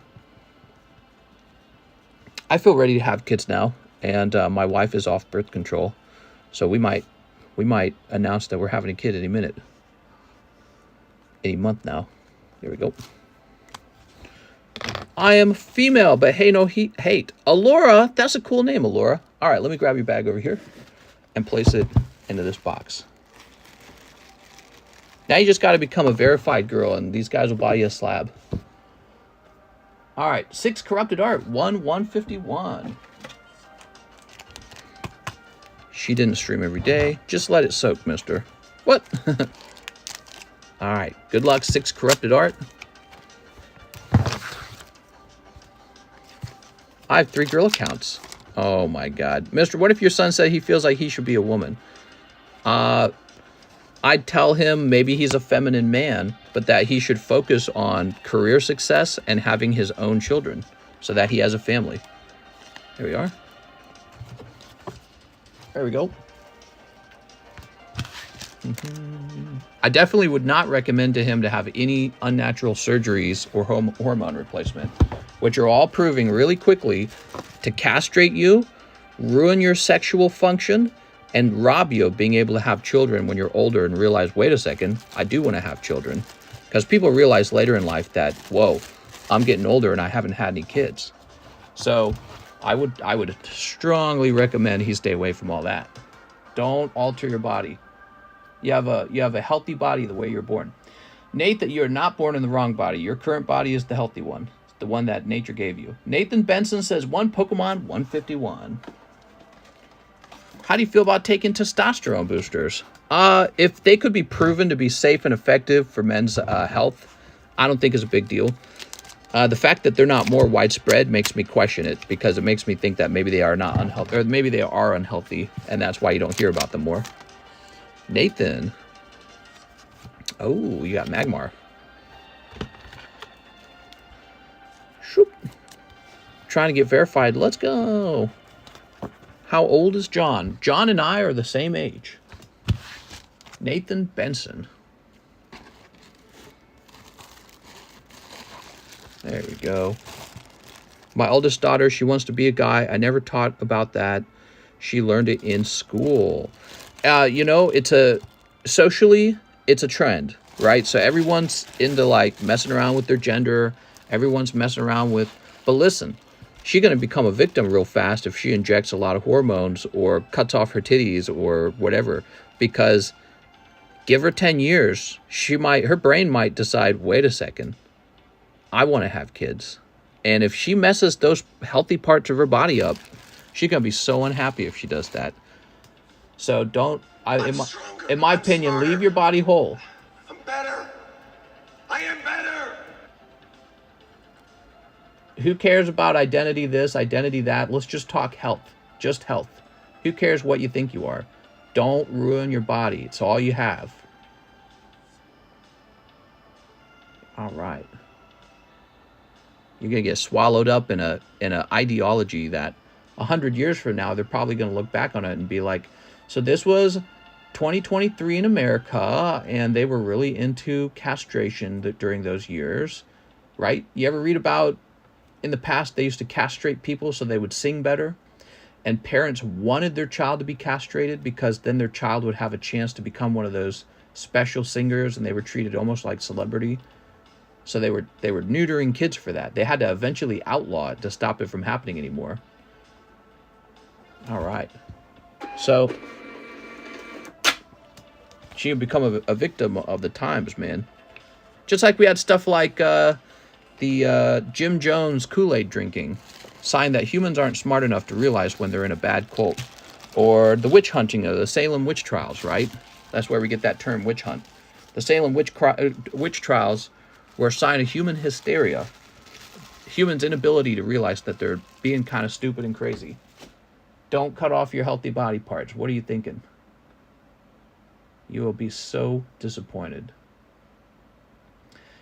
S1: I feel ready to have kids now, and my wife is off birth control, so we might announce that we're having a kid any minute, any month now. Here we go. I am female, but hey, no hate. Allura, that's a cool name, Allura. All right, let me grab your bag over here and place it into this box. Now you just got to become a verified girl, and these guys will buy you a slab. All right, 6 corrupted art, 151. She didn't stream every day. Just let it soak, mister. What? All right, good luck, 6 corrupted art. I have 3 girl accounts. Oh my God. Mister, what if your son said he feels like he should be a woman? I'd tell him maybe he's a feminine man, but that he should focus on career success and having his own children so that he has a family. There we are. There we go. I definitely would not recommend to him to have any unnatural surgeries or hormone replacement, which are all proving really quickly to castrate you, ruin your sexual function, and rob you of being able to have children when you're older and realize, wait a second, I do want to have children. Because people realize later in life that, whoa, I'm getting older and I haven't had any kids. So I would strongly recommend he stay away from all that. Don't alter your body. You have a healthy body the way you're born. Nathan, you're not born in the wrong body. Your current body is the healthy one. It's the one that nature gave you. Nathan Benson says 1 Pokemon, 151. How do you feel about taking testosterone boosters? If they could be proven to be safe and effective for men's health, I don't think it's a big deal. The fact that they're not more widespread makes me question it, because it makes me think that maybe they are not unhealthy, or maybe they are unhealthy, and that's why you don't hear about them more. Nathan. Oh, you got Magmar. Shoop. Trying to get verified. Let's go. How old is John? John and I are the same age. Nathan Benson. There we go. My oldest daughter, she wants to be a guy. I never taught about that. She learned it in school. You know, socially, it's a trend, right? So everyone's into like messing around with their gender. Everyone's messing around with, but listen, she's going to become a victim real fast if she injects a lot of hormones or cuts off her titties or whatever, because give her 10 years, her brain might decide, wait a second, I want to have kids. And if she messes those healthy parts of her body up, she's going to be so unhappy if she does that. So in my opinion, leave your body whole.
S2: I'm better. I am better.
S1: Who cares about identity this, identity that? Let's just talk health. Just health. Who cares what you think you are? Don't ruin your body. It's all you have. All right. You're going to get swallowed up in a ideology that 100 years from now, they're probably going to look back on it and be like, so this was 2023 in America, and they were really into castration during those years, right? You ever read about, in the past, they used to castrate people so they would sing better, and parents wanted their child to be castrated because then their child would have a chance to become one of those special singers, and they were treated almost like celebrity. So they were neutering kids for that. They had to eventually outlaw it to stop it from happening anymore. All right. So she would become a victim of the times, man. Just like we had stuff like the Jim Jones Kool-Aid drinking, sign that humans aren't smart enough to realize when they're in a bad cult. Or the witch hunting of the Salem witch trials, right? That's where we get that term, witch hunt. The Salem witch trials were a sign of human hysteria. Humans' inability to realize that they're being kind of stupid and crazy. Don't cut off your healthy body parts. What are you thinking? You will be so disappointed.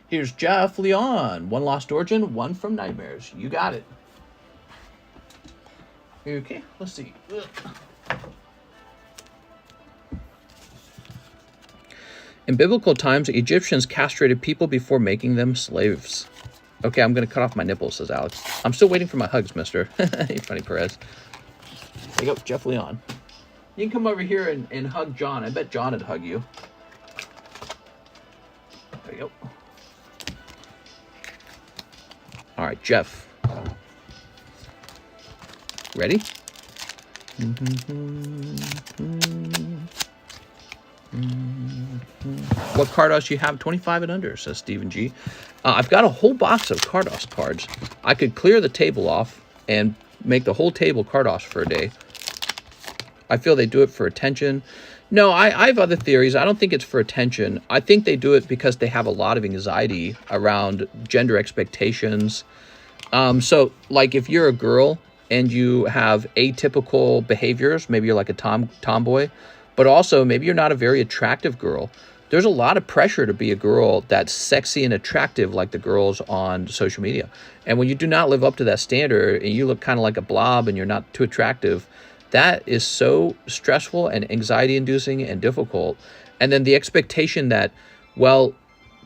S1: Here's Jeff Leon. 1 Lost Origin, 1 from Nightmares. You got it. Okay, let's see. In biblical times, Egyptians castrated people before making them slaves. Okay, I'm going to cut off my nipples, says Alex. I'm still waiting for my hugs, mister. You funny, Perez. There you go, Jeff Leon. You can come over here and hug John. I bet John would hug you. There you go. All right, Jeff. Ready? What Cardos you have? 25 and under, says Stephen G. I've got a whole box of Cardos cards. I could clear the table off and make the whole table Cardos for a day. I feel they do it for attention. No, I have other theories. I don't think it's for attention. I think they do it because they have a lot of anxiety around gender expectations, So, like, if you're a girl and you have atypical behaviors, maybe you're like a tomboy, but also maybe you're not a very attractive girl. There's a lot of pressure to be a girl that's sexy and attractive like the girls on social media. And when you do not live up to that standard and you look kind of like a blob and you're not too attractive, that is so stressful and anxiety-inducing and difficult. And then the expectation that, well,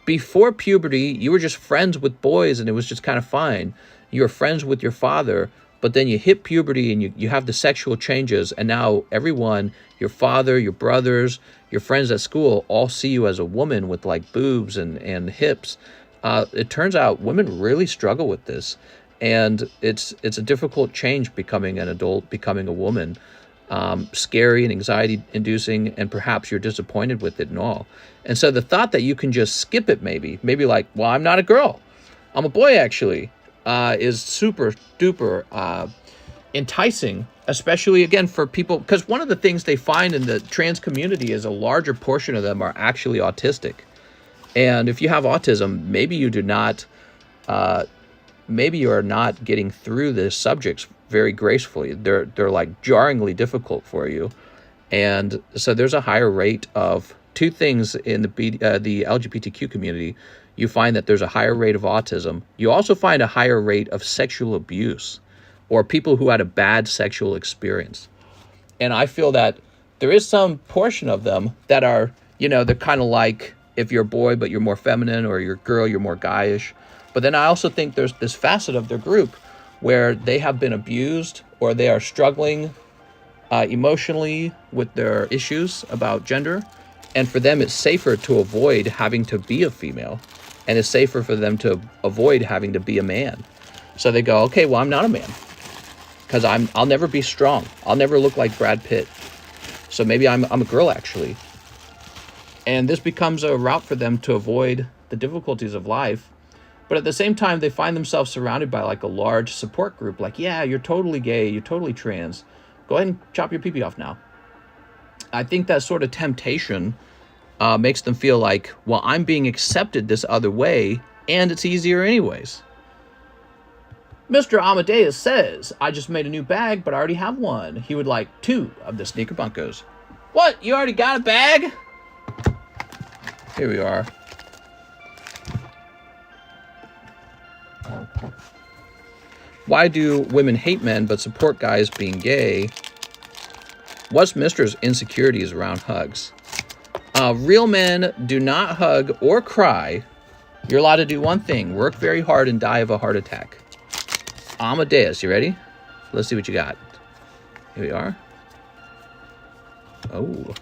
S1: before puberty, you were just friends with boys and it was just kind of fine. You were friends with your father, but then you hit puberty and you have the sexual changes, and now everyone, your father, your brothers, your friends at school, all see you as a woman with like boobs and hips. It turns out women really struggle with this, and it's a difficult change becoming an adult, becoming a woman. Scary and anxiety inducing, and perhaps you're disappointed with it and all. And so the thought that you can just skip it, maybe like, well, I'm not a girl, I'm a boy actually, is super duper enticing, especially again for people, because one of the things they find in the trans community is a larger portion of them are actually autistic. And if you have autism, maybe you do not, maybe you are not getting through the subjects very gracefully. They're like jarringly difficult for you. And so there's a higher rate of two things in the LGBTQ community. You find that there's a higher rate of autism. You also find a higher rate of sexual abuse or people who had a bad sexual experience. And I feel that there is some portion of them that are, they're kind of like if you're a boy, but you're more feminine, or you're a girl, you're more guyish. But then I also think there's this facet of their group where they have been abused or they are struggling emotionally with their issues about gender. And for them, it's safer to avoid having to be a female. And it's safer for them to avoid having to be a man. So they go, okay, well, I'm not a man because I'll never be strong. I'll never look like Brad Pitt. So maybe I'm a girl actually. And this becomes a route for them to avoid the difficulties of life. But at the same time, they find themselves surrounded by like a large support group. Like, yeah, you're totally gay. You're totally trans. Go ahead and chop your pee-pee off now. I think that sort of temptation makes them feel like, well, I'm being accepted this other way, and it's easier anyways. Mr. Amadeus says, I just made a new bag, but I already have one. He would like 2 of the sneaker bunkos. What? You already got a bag? Here we are. Why do women hate men but support guys being gay? What's Mr.'s insecurities around hugs? Real men do not hug or cry. You're allowed to do one thing: work very hard and die of a heart attack. Amadeus, you ready? Let's see what you got. Here we are. Oh.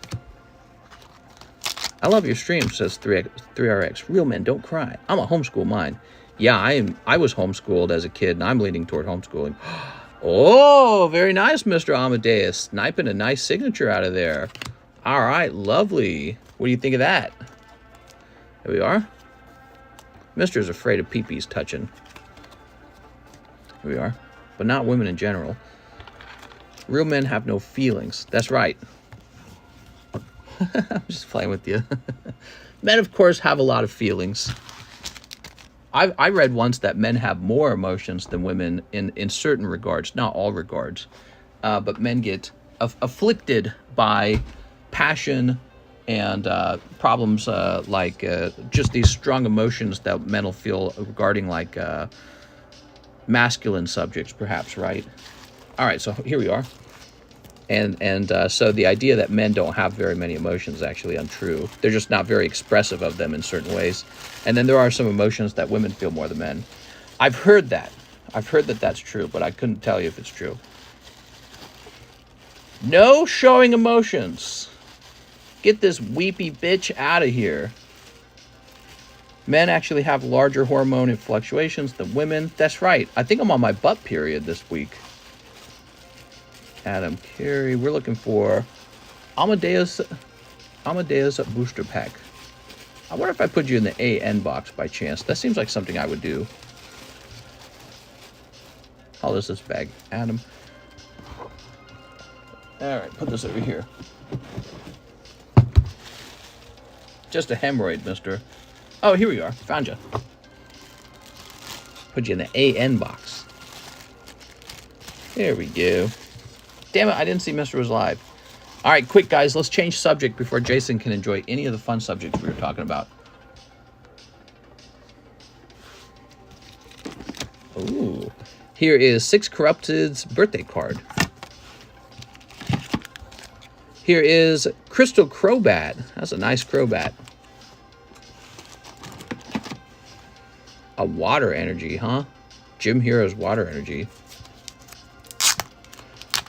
S1: I love your stream, says 3RX. Real men don't cry. I'm a homeschool mind. Yeah, I was homeschooled as a kid, and I'm leaning toward homeschooling. Oh, very nice, Mr. Amadeus. Sniping a nice signature out of there. All right, lovely. What do you think of that? There we are. Mister's afraid of pee-pees touching. Here we are. But not women in general. Real men have no feelings. That's right. I'm just playing with you. Men, of course, have a lot of feelings. I read once that men have more emotions than women in certain regards, not all regards. But men get afflicted by passion and problems like just these strong emotions that men will feel regarding like masculine subjects, perhaps, right? All right, so here we are. And so the idea that men don't have very many emotions is actually untrue. They're just not very expressive of them in certain ways. And then there are some emotions that women feel more than men. I've heard that. I've heard that that's true, but I couldn't tell you if it's true. No showing emotions. Get this weepy bitch out of here. Men actually have larger hormone fluctuations than women. That's right. I think I'm on my butt period this week. Adam Carey. We're looking for Amadeus booster pack. I wonder if I put you in the AN box by chance. That seems like something I would do. How old is this bag, Adam? All right, put this over here. Just a hemorrhoid, mister. Oh, here we are. Found you. Put you in the AN box. There we go. Damn it, I didn't see Mr. was live. All right, quick, guys. Let's change subject before Jason can enjoy any of the fun subjects we were talking about. Ooh. Here is 6 Corrupted's birthday card. Here is Crystal Crobat. That's a nice Crobat. A water energy, huh? Gym Hero's water energy.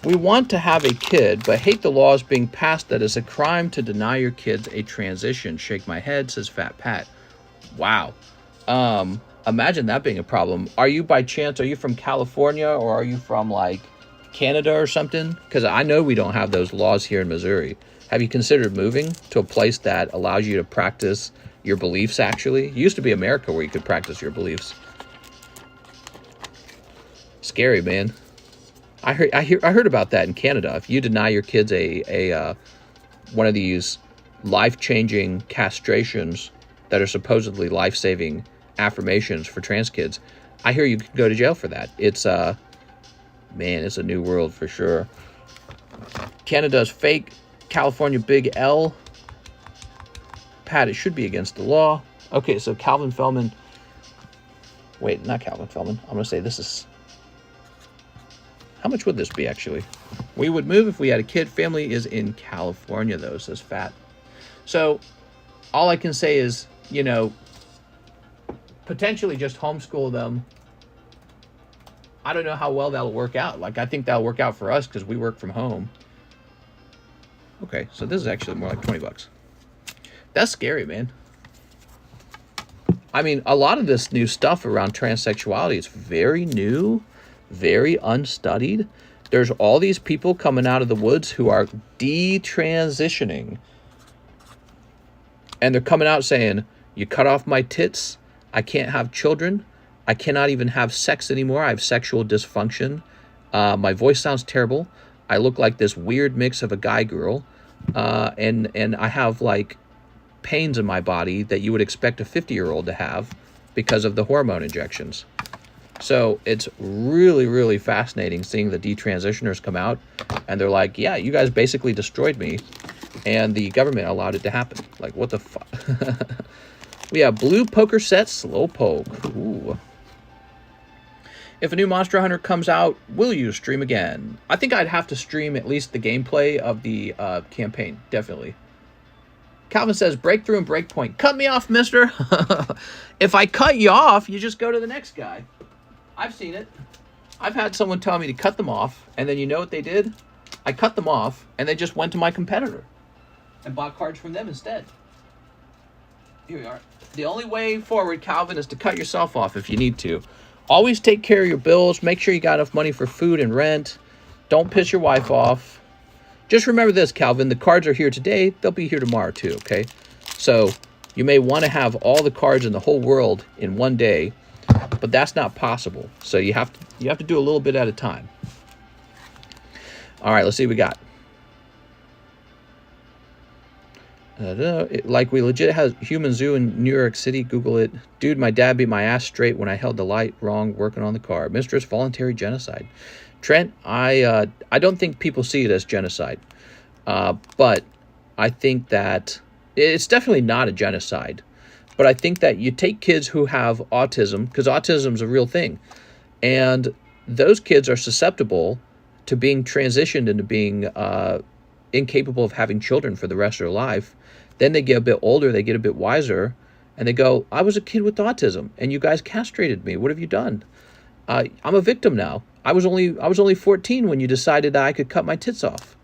S1: We want to have a kid, but hate the laws being passed that it's a crime to deny your kids a transition. Shake my head, says Fat Pat. Wow. Imagine that being a problem. Are you by chance, are you from California or are you from like Canada or something? Because I know we don't have those laws here in Missouri. Have you considered moving to a place that allows you to practice your beliefs actually? It used to be America where you could practice your beliefs. Scary, man. I heard about that in Canada. If you deny your kids a one of these life-changing castrations that are supposedly life-saving affirmations for trans kids, I hear you could go to jail for that. It's man, it's a new world for sure. Canada's fake. California Big L. Pat, it should be against the law. Okay, so Calvin Feldman. Wait, not Calvin Feldman. I'm gonna say this is. How much would this be, actually? We would move if we had a kid. Family is in California, though, says Fat. So, all I can say is, you know, potentially just homeschool them. I don't know how well that'll work out. Like, I think that'll work out for us because we work from home. Okay, so this is actually more like 20 bucks. That's scary, man. I mean, a lot of this new stuff around transsexuality is very new, very unstudied. There's all these people coming out of the woods who are detransitioning. And they're coming out saying, you cut off my tits, I can't have children, I cannot even have sex anymore, I have sexual dysfunction, my voice sounds terrible, I look like this weird mix of a guy-girl, and I have like pains in my body that you would expect a 50-year-old to have because of the hormone injections. So it's really, really fascinating seeing the detransitioners come out and they're like, yeah, you guys basically destroyed me and the government allowed it to happen. Like, what the fuck? We have blue poker set, slow poke. Ooh. If a new Monster Hunter comes out, will you stream again? I think I'd have to stream at least the gameplay of the campaign, definitely. Calvin says, breakthrough and breakpoint. Cut me off, mister. If I cut you off, you just go to the next guy. I've seen it. I've had someone tell me to cut them off, and then you know what they did? I cut them off, and they just went to my competitor and bought cards from them instead. Here we are. The only way forward, Calvin, is to cut yourself off if you need to. Always take care of your bills. Make sure you got enough money for food and rent. Don't piss your wife off. Just remember this, Calvin. The cards are here today. They'll be here tomorrow, too, okay? So you may want to have all the cards in the whole world in one day, but that's not possible. So you have to do a little bit at a time. All right, let's see what we got. Like we legit have Human Zoo in New York City. Google it. Dude, my dad beat my ass straight when I held the light wrong working on the car. Mistress, voluntary genocide. Trent, I don't think people see it as genocide. But I think that it's definitely not a genocide. But I think that you take kids who have autism, because autism is a real thing, and those kids are susceptible to being transitioned into being incapable of having children for the rest of their life. Then they get a bit older, they get a bit wiser, and they go, I was a kid with autism, and you guys castrated me. What have you done? I'm a victim now. I was only 14 when you decided that I could cut my tits off.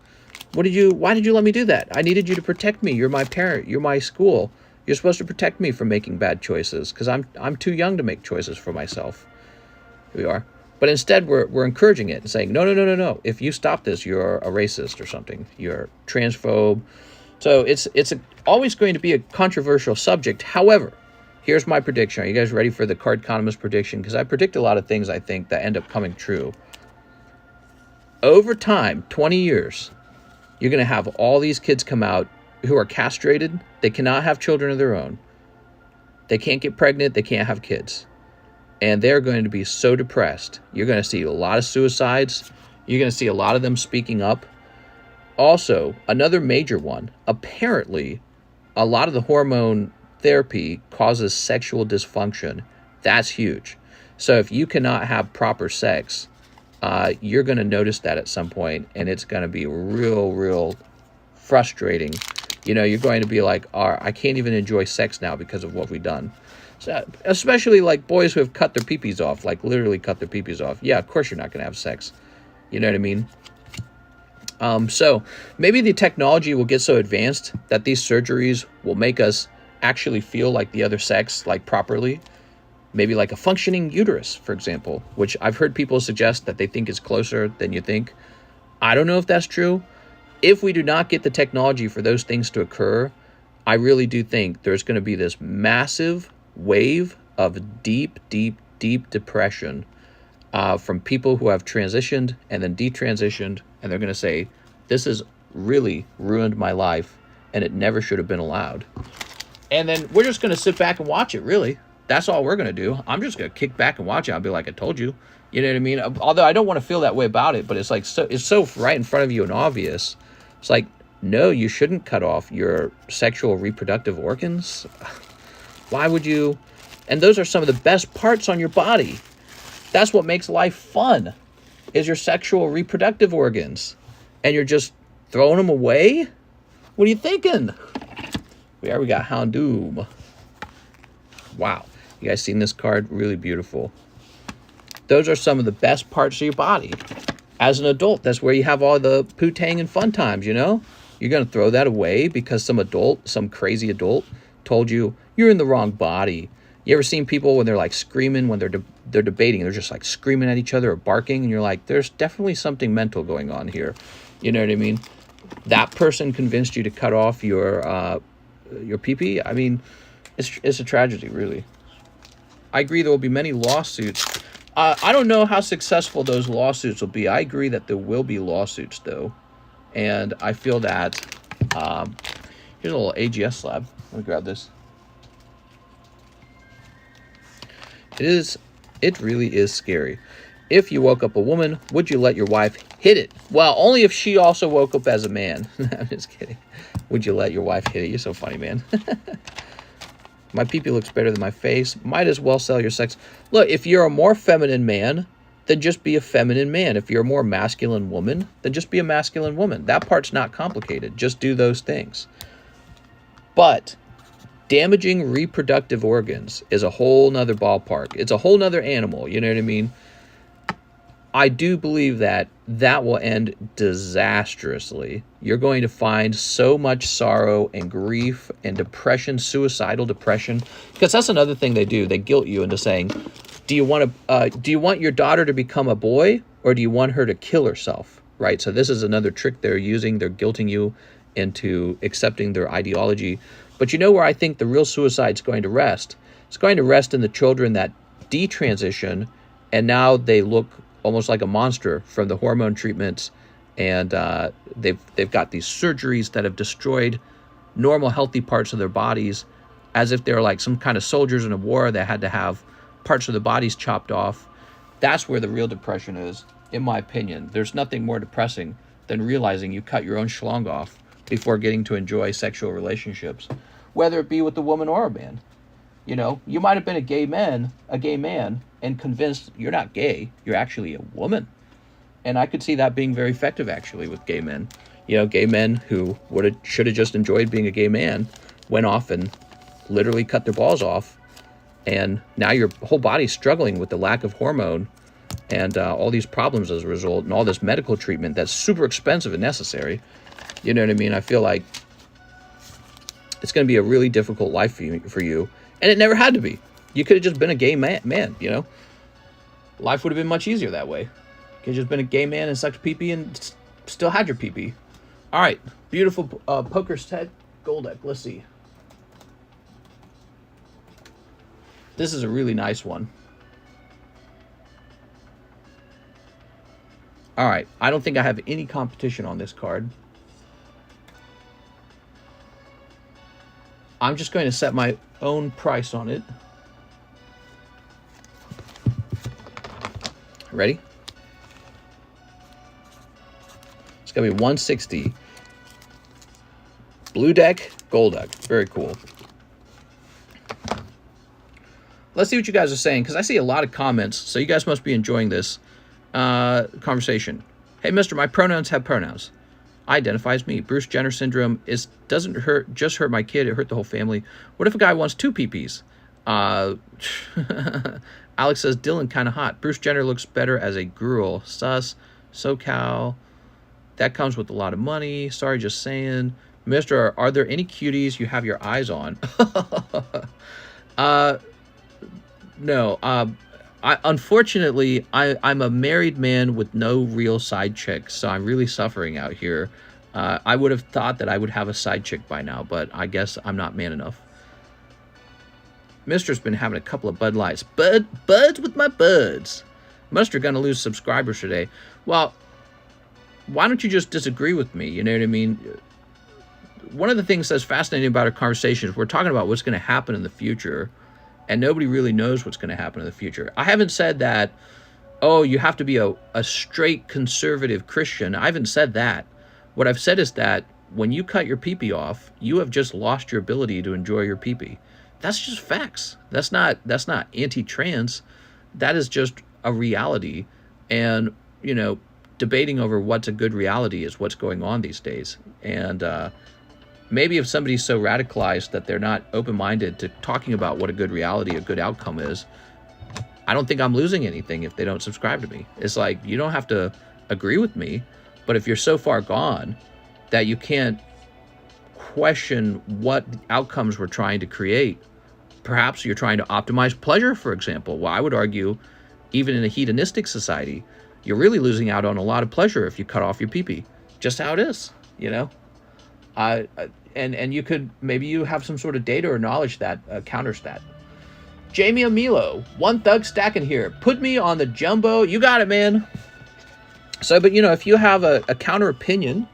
S1: Why did you let me do that? I needed you to protect me. You're my parent. You're my school. You're supposed to protect me from making bad choices because I'm too young to make choices for myself. Here we are. But instead, we're encouraging it and saying, no. If you stop this, you're a racist or something. You're transphobe. So it's always going to be a controversial subject. However, here's my prediction. Are you guys ready for the Cardconomist prediction? Because I predict a lot of things, I think, that end up coming true. Over time, 20 years, you're going to have all these kids come out who are castrated. They cannot have children of their own. They can't get pregnant. They can't have kids. and they're going to be so depressed. You're going to see a lot of suicides. You're going to see a lot of them speaking up. Also, another major one, apparently, a lot of the hormone therapy causes sexual dysfunction. That's huge. So if you cannot have proper sex, you're going to notice that at some point, and it's going to be real frustrating. You know, you're going to be like, I can't even enjoy sex now because of what we've done. So, especially like boys who have cut their peepees off, like literally cut their peepees off. Yeah, of course you're not going to have sex. You know what I mean? So maybe the technology will get so advanced that these surgeries will make us actually feel like the other sex, like properly. Maybe like a functioning uterus, for example, which I've heard people suggest that they think is closer than you think. I don't know if that's true. If we do not get the technology for those things to occur, I really do think there's going to be this massive wave of deep depression from people who have transitioned and then detransitioned, and they're going to say, this has really ruined my life, and it never should have been allowed. And then we're just going to sit back and watch it, really. That's all we're going to do. I'm just going to kick back and watch it. I'll be like, I told you. You know what I mean? Although I don't want to feel that way about it, but it's like it's so right in front of you and obvious. It's like, no, you shouldn't cut off your sexual reproductive organs. Why would you? And those are some of the best parts on your body. That's what makes life fun, is your sexual reproductive organs. And you're just throwing them away? What are you thinking? We got Houndoom. Wow. You guys seen this card? Really beautiful. Those are some of the best parts of your body. As an adult, that's where you have all the poo-tang and fun times, you know? You're going to throw that away because some crazy adult told you you're in the wrong body. You ever seen people when they're like screaming, when they're debating, they're just like screaming at each other or barking, and you're like, there's definitely something mental going on here. You know what I mean? That person convinced you to cut off your pee-pee. I mean, it's a tragedy, really. I agree there will be many lawsuits. I don't know how successful those lawsuits will be. I agree that there will be lawsuits, though. And I feel that... here's a little AGS slab. Let me grab this. It really is scary. If you woke up a woman, would you let your wife hit it? Well, only if she also woke up as a man. I'm just kidding. Would you let your wife hit it? You're so funny, man. My pee-pee looks better than my face. Might as well sell your sex. Look, if you're a more feminine man, then just be a feminine man. If you're a more masculine woman, then just be a masculine woman. That part's not complicated. Just do those things. But damaging reproductive organs is a whole nother ballpark. It's a whole nother animal. You know what I mean? I do believe that will end disastrously. You're going to find so much sorrow and grief and depression, suicidal depression, because that's another thing they do. They guilt you into saying, do you want your daughter to become a boy, or do you want her to kill herself? Right? So this is another trick they're using. They're guilting you into accepting their ideology. But you know where I think the real suicide is going to rest? It's going to rest in the children that detransition, and now they look almost like a monster from the hormone treatments, and they've got these surgeries that have destroyed normal, healthy parts of their bodies, as if they're like some kind of soldiers in a war that had to have parts of their bodies chopped off. That's where the real depression is, in my opinion. There's nothing more depressing than realizing you cut your own schlong off before getting to enjoy sexual relationships, whether it be with a woman or a man. You know, you might have been a gay man, and convinced you're not gay, you're actually a woman. And I could see that being very effective, actually, with gay men. You know, gay men who should have just enjoyed being a gay man went off and literally cut their balls off. And now your whole body's struggling with the lack of hormone and all these problems as a result, and all this medical treatment that's super expensive and necessary. You know what I mean? I feel like it's going to be a really difficult life for you. And it never had to be. You could have just been a gay man, you know? Life would have been much easier that way. You could have just been a gay man and sucked pee-pee and still had your pee-pee. All right. Beautiful poker set gold deck. Let's see. This is a really nice one. All right. I don't think I have any competition on this card. I'm just going to set my own price on it. Ready? It's going to be 160. Blue deck, gold deck. Very cool. Let's see what you guys are saying, because I see a lot of comments, so you guys must be enjoying this conversation. Hey, mister, my pronouns have pronouns. I identify as me. Bruce Jenner syndrome doesn't just hurt my kid, it hurt the whole family. What if a guy wants 2 PPs? Alex says, Dylan kind of hot. Bruce Jenner looks better as a girl. Sus. SoCal. That comes with a lot of money. Sorry, just saying. Mister, are there any cuties you have your eyes on? No. Unfortunately, I'm a married man with no real side chicks, so I'm really suffering out here. I would have thought that I would have a side chick by now, but I guess I'm not man enough. Mister's been having a couple of Bud Lights. Buds with my buds. Mister gonna lose subscribers today. Well, why don't you just disagree with me? You know what I mean? One of the things that's fascinating about our conversation is we're talking about what's going to happen in the future, and nobody really knows what's going to happen in the future. I haven't said that, oh, you have to be a straight conservative Christian. I haven't said that. What I've said is that when you cut your pee-pee off, you have just lost your ability to enjoy your pee-pee. That's just facts. That's not anti-trans. That is just a reality. And, you know, debating over what's a good reality is what's going on these days. And maybe if somebody's so radicalized that they're not open-minded to talking about what a good reality, a good outcome is, I don't think I'm losing anything if they don't subscribe to me. It's like, you don't have to agree with me, but if you're so far gone that you can't question what outcomes we're trying to create, perhaps you're trying to optimize pleasure, for example. Well, I would argue, even in a hedonistic society, you're really losing out on a lot of pleasure if you cut off your pee-pee. Just how it is, you know? And you could, maybe you have some sort of data or knowledge that counters that. Jamie Amilo, one thug stacking here. Put me on the jumbo. You got it, man. So, but you know, if you have a counter opinion,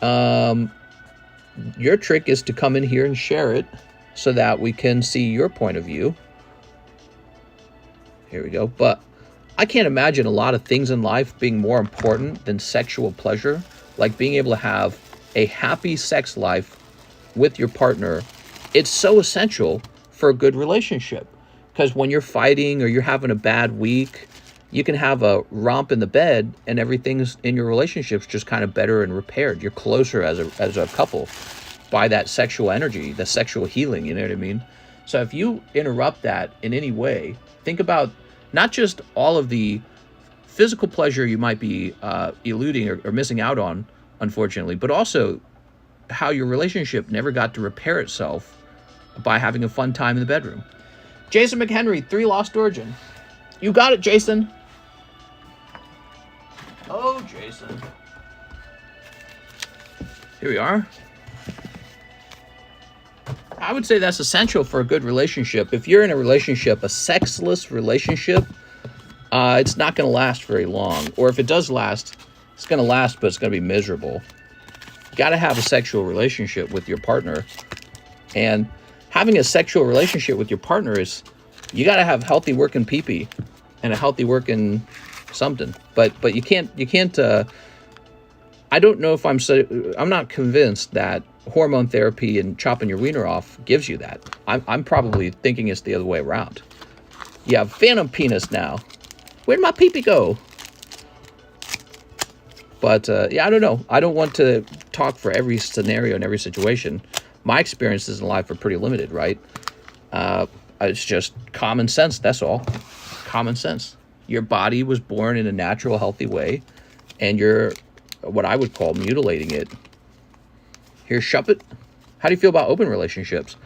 S1: your trick is to come in here and share it so that we can see your point of view. Here we go. But I can't imagine a lot of things in life being more important than sexual pleasure, like being able to have a happy sex life with your partner. It's so essential for a good relationship, because when you're fighting or you're having a bad week, you can have a romp in the bed and everything's in your relationship's just kind of better and repaired. You're closer as a couple by that sexual energy, the sexual healing, you know what I mean? So if you interrupt that in any way, think about not just all of the physical pleasure you might be eluding or missing out on, unfortunately, but also how your relationship never got to repair itself by having a fun time in the bedroom. Jason McHenry, 3 Lost Origin. You got it, Jason. Oh, Jason. Here we are. I would say that's essential for a good relationship. If you're in a relationship, a sexless relationship, it's not going to last very long. Or if it does last, it's going to last, but it's going to be miserable. You got to have a sexual relationship with your partner. And having a sexual relationship with your partner is, you got to have healthy working pee-pee and a healthy working something. But you can't, I don't know if I'm not convinced that hormone therapy and chopping your wiener off gives you that. I'm probably thinking it's the other way around. You have phantom penis now. Where'd my pee-pee go? But yeah, I don't know. I don't want to talk for every scenario and every situation. My experiences in life are pretty limited, right? It's just common sense, that's all. Common sense. Your body was born in a natural, healthy way, and you're what I would call mutilating it. Here's Shuppet. How do you feel about open relationships?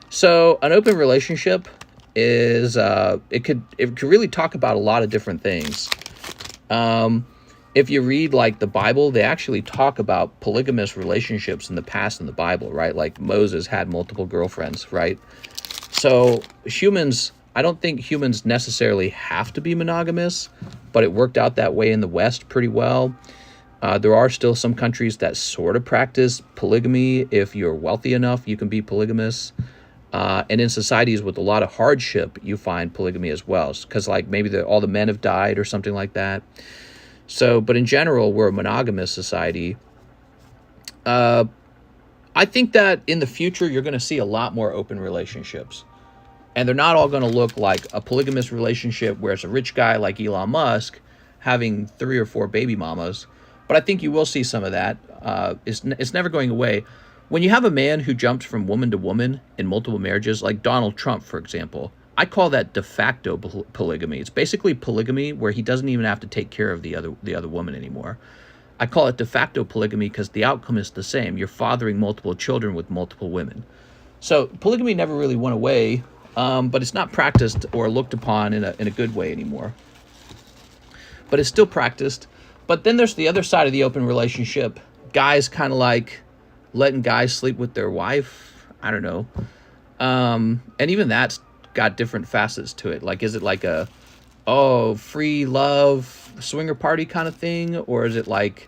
S1: So an open relationship is it could really talk about a lot of different things. If you read like the Bible, they actually talk about polygamous relationships in the past in the Bible, right? Like Moses had multiple girlfriends, right? So humans, I don't think humans necessarily have to be monogamous, but it worked out that way in the West pretty well. There are still some countries that sort of practice polygamy. If you're wealthy enough, you can be polygamous. And in societies with a lot of hardship, you find polygamy as well, because like maybe all the men have died or something like that. So, but in general, we're a monogamous society. I think that in the future, you're going to see a lot more open relationships. And they're not all going to look like a polygamous relationship where it's a rich guy like Elon Musk having 3 or 4 baby mamas. But I think you will see some of that. It's never going away. When you have a man who jumps from woman to woman in multiple marriages, like Donald Trump, for example, I call that de facto polygamy. It's basically polygamy where he doesn't even have to take care of the other woman anymore. I call it de facto polygamy because the outcome is the same. You're fathering multiple children with multiple women. So polygamy never really went away, but it's not practiced or looked upon in a good way anymore. But it's still practiced. But then there's the other side of the open relationship. Guys kind of like letting guys sleep with their wife. I don't know. And even that's got different facets to it. Like, is it like a, free love swinger party kind of thing? Or is it like,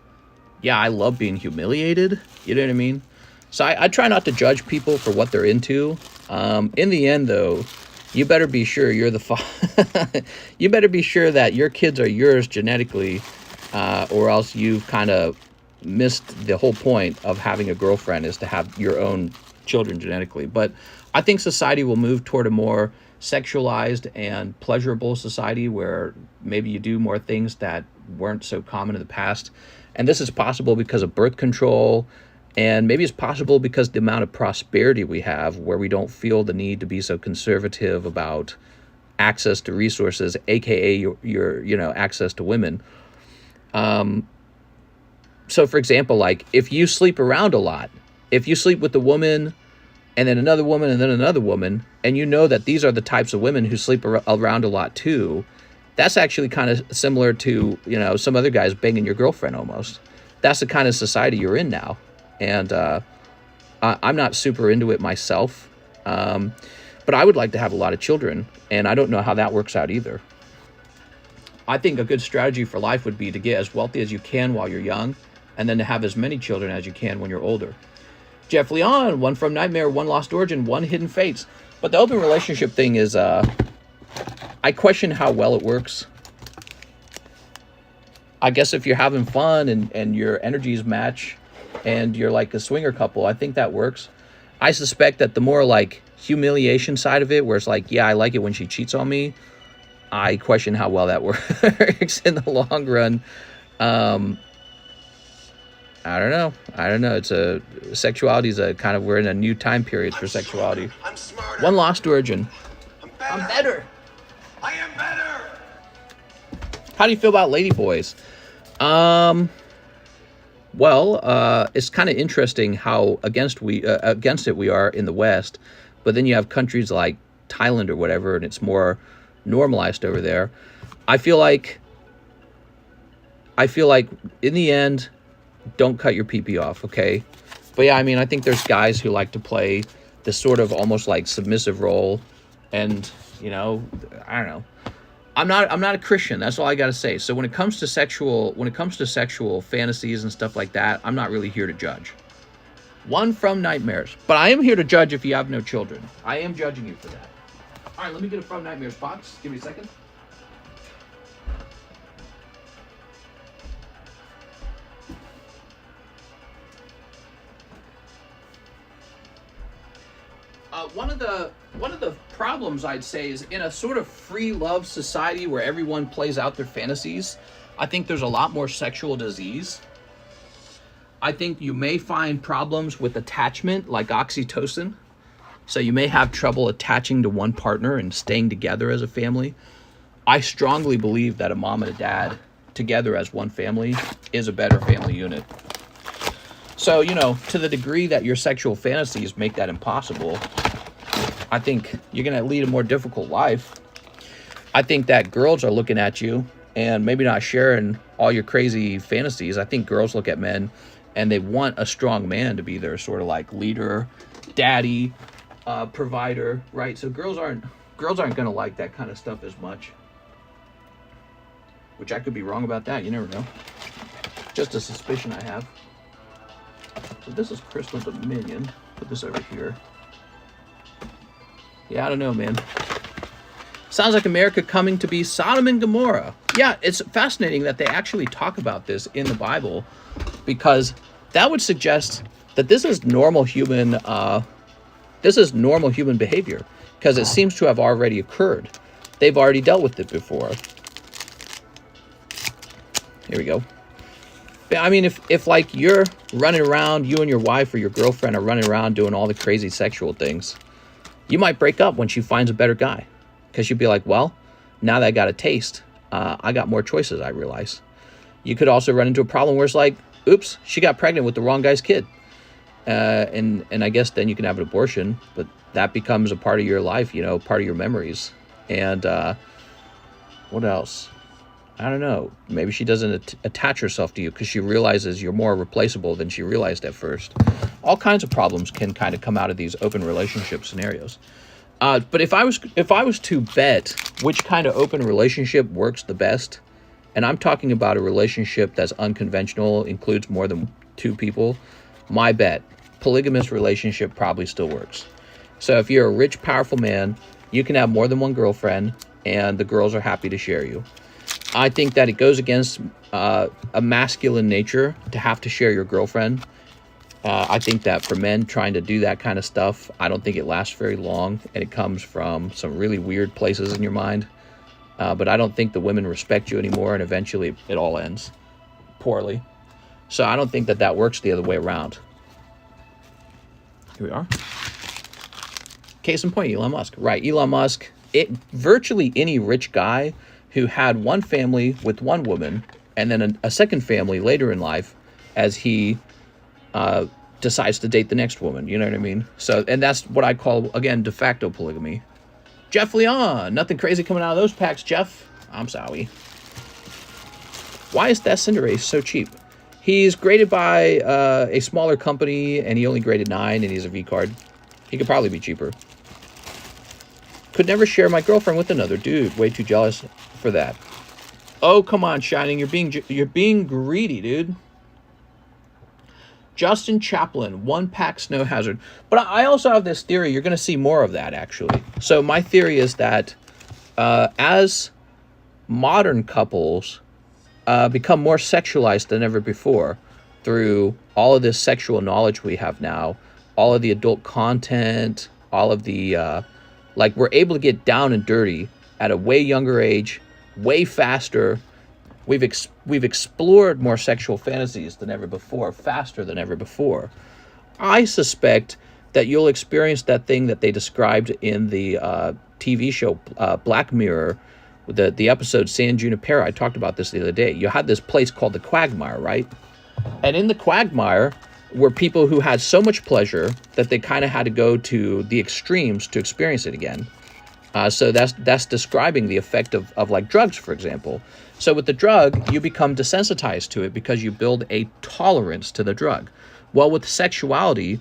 S1: yeah, I love being humiliated? You know what I mean? So I try not to judge people for what they're into. In the end, though, you better be sure you're the you better be sure that your kids are yours genetically, or else you've kind of missed the whole point of having a girlfriend, is to have your own children genetically. But I think society will move toward a more sexualized and pleasurable society where maybe you do more things that weren't so common in the past. And this is possible because of birth control, and maybe it's possible because the amount of prosperity we have, where we don't feel the need to be so conservative about access to resources, aka your access to women. So for example, like if you sleep around a lot, if you sleep with a woman and then another woman and then another woman, and you know that these are the types of women who sleep around a lot too, that's actually kind of similar to, some other guys banging your girlfriend almost. That's the kind of society you're in now. And I'm not super into it myself, but I would like to have a lot of children, and I don't know how that works out either. I think a good strategy for life would be to get as wealthy as you can while you're young, and then to have as many children as you can when you're older. Jeff Leon, 1 from Nightmare, 1 Lost Origin, 1 Hidden Fates. But the open relationship thing is, I question how well it works. I guess if you're having fun and your energies match and you're like a swinger couple, I think that works. I suspect that the more like humiliation side of it, where it's like, yeah, I like it when she cheats on me, I question how well that works in the long run. I don't know. Sexuality is we're in a new time period for sexuality.
S2: I'm smarter.
S1: 1 Lost Origin.
S2: I'm better. I am better.
S1: How do you feel about ladyboys? Well, it's kind of interesting how against it we are in the West, but then you have countries like Thailand or whatever, and it's more normalized over there. I feel like in the end, don't cut your pee-pee off, okay? But yeah, I think there's guys who like to play this sort of almost like submissive role, and I don't know. I'm not a Christian. That's all I got to say. So when it comes to sexual fantasies and stuff like that, I'm not really here to judge. 1 from Nightmares, but I am here to judge if you have no children. I am judging you for that. All right, let me get a From Nightmares box. Give me a second. One of the problems, I'd say, is in a sort of free love society where everyone plays out their fantasies, I think there's a lot more sexual disease. I think you may find problems with attachment, like oxytocin. So you may have trouble attaching to one partner and staying together as a family. I strongly believe that a mom and a dad together as one family is a better family unit. So, to the degree that your sexual fantasies make that impossible, I think you're going to lead a more difficult life. I think that girls are looking at you and maybe not sharing all your crazy fantasies. I think girls look at men and they want a strong man to be their sort of like leader, daddy, provider, right? So girls aren't going to like that kind of stuff as much. Which I could be wrong about that. You never know. Just a suspicion I have. So this is Crystal Dominion. Put this over here. Yeah, I don't know, man. Sounds like America coming to be Sodom and Gomorrah. Yeah, it's fascinating that they actually talk about this in the Bible, because that would suggest that this is normal human behavior, because it seems to have already occurred. They've already dealt with it before. Here we go. I mean, if like you're running around, you and your wife or your girlfriend are running around doing all the crazy sexual things, you might break up when she finds a better guy, because you'd be like, well, now that I got a taste, I got more choices, I realize. You could also run into a problem where it's like, oops, she got pregnant with the wrong guy's kid. And I guess then you can have an abortion, but that becomes a part of your life, you know, part of your memories. And what else? I don't know. Maybe she doesn't attach herself to you because she realizes you're more replaceable than she realized at first. All kinds of problems can kind of come out of these open relationship scenarios. But if I was to bet which kind of open relationship works the best, and I'm talking about a relationship that's unconventional, includes more than two people, my bet, polygamous relationship probably still works. So if you're a rich, powerful man, you can have more than one girlfriend, and the girls are happy to share you. I think that it goes against a masculine nature to have to share your girlfriend. I think that for men trying to do that kind of stuff, I don't think it lasts very long, and it comes from some really weird places in your mind. But I don't think the women respect you anymore, and eventually it all ends poorly. So I don't think that that works the other way around. Here we are. Case in point, Elon Musk. Right, Elon Musk, virtually any rich guy who had one family with one woman and then a second family later in life as he decides to date the next woman. You know what I mean? So, and that's what I call, again, de facto polygamy. Jeff Leon, nothing crazy coming out of those packs, Jeff. I'm sorry. Why is that Cinderace so cheap? He's graded by a smaller company, and he only graded 9, and he's a V card. He could probably be cheaper. Could never share my girlfriend with another dude. Way too jealous for that. Oh, come on, Shining. You're being greedy, dude. Justin Chaplin, 1-pack Snow Hazard. But I also have this theory. You're going to see more of that, actually. So my theory is that as modern couples become more sexualized than ever before through all of this sexual knowledge we have now, all of the adult content, all of the... like, we're able to get down and dirty at a way younger age, way faster. We've explored more sexual fantasies than ever before, faster than ever before. I suspect that you'll experience that thing that they described in the TV show Black Mirror, the episode San Junipero. I talked about this the other day. You had this place called the Quagmire, right? And in the Quagmire were people who had so much pleasure that they kind of had to go to the extremes to experience it again. So that's describing the effect of like drugs, for example. So with the drug, you become desensitized to it because you build a tolerance to the drug. Well, with sexuality,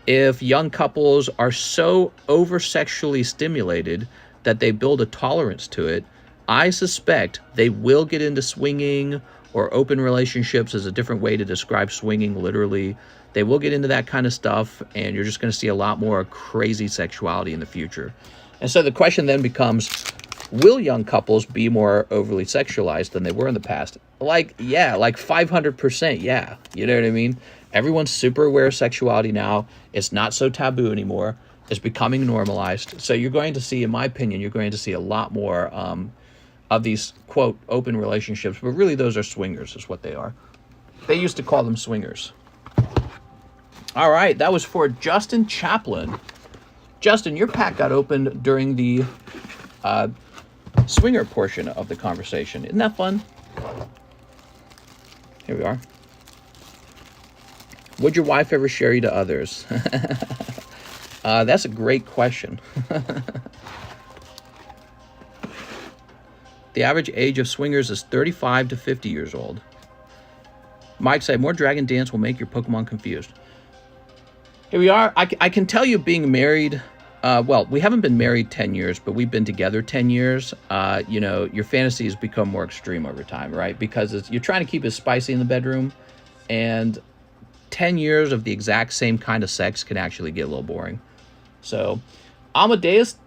S1: if young couples are so over-sexually stimulated that they build a tolerance to it, I suspect they will get into swinging, or open relationships is a different way to describe swinging, literally. They will get into that kind of stuff, and you're just going to see a lot more crazy sexuality in the future. And so the question then becomes, will young couples be more overly sexualized than they were in the past? Like, yeah, like 500%, yeah. You know what I mean? Everyone's super aware of sexuality now. It's not so taboo anymore. It's becoming normalized. So you're going to see, in my opinion, you're going to see a lot more of these, quote, open relationships. But really, those are swingers is what they are. They used to call them swingers. All right, that was for Justin Chaplin. Justin, your pack got opened during the swinger portion of the conversation. Isn't that fun? Here we are. Would your wife ever share you to others? That's a great question. The average age of swingers is 35 to 50 years old. Mike said, more Dragon Dance will make your Pokemon confused. Here we are. I can tell you being married, well, we haven't been married 10 years, but we've been together 10 years. You know, your fantasies become more extreme over time, right? Because you're trying to keep it spicy in the bedroom, and 10 years of the exact same kind of sex can actually get a little boring. So Amadeus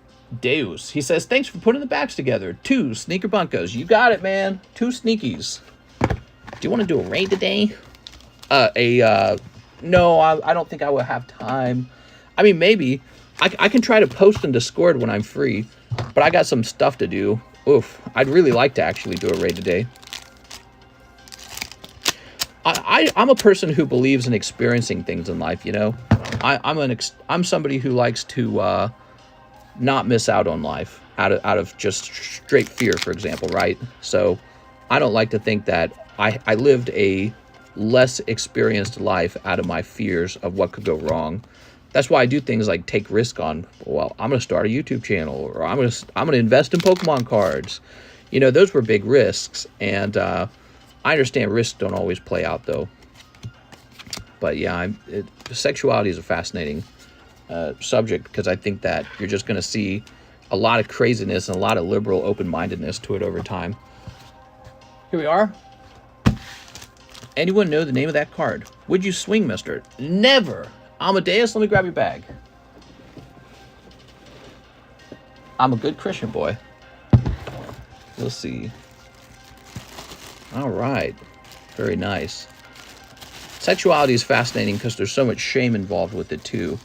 S1: Deus. He says, thanks for putting the backs together. 2 sneaker bunkos. You got it, man. 2 sneakies. Do you want to do a raid today? No, I don't think I will have time. I mean, maybe. I can try to post in Discord when I'm free, but I got some stuff to do. Oof. I'd really like to actually do a raid today. I'm a person who believes in experiencing things in life, you know? I'm somebody who likes to not miss out on life out of just straight fear, for example, right? So I don't like to think that I lived a less experienced life out of my fears of what could go wrong. That's why I do things like take risk on, well, I'm going to start a YouTube channel, or I'm going to invest in Pokemon cards. You know, those were big risks, and I understand risks don't always play out, though. But yeah, sexuality is a fascinating subject, because I think that you're just going to see a lot of craziness and a lot of liberal open-mindedness to it over time. Here we are. Anyone know the name of that card? Would you swing, mister? Never. Amadeus, let me grab your bag. I'm a good Christian boy. We'll see. All right. Very nice. Sexuality is fascinating because there's so much shame involved with it, too.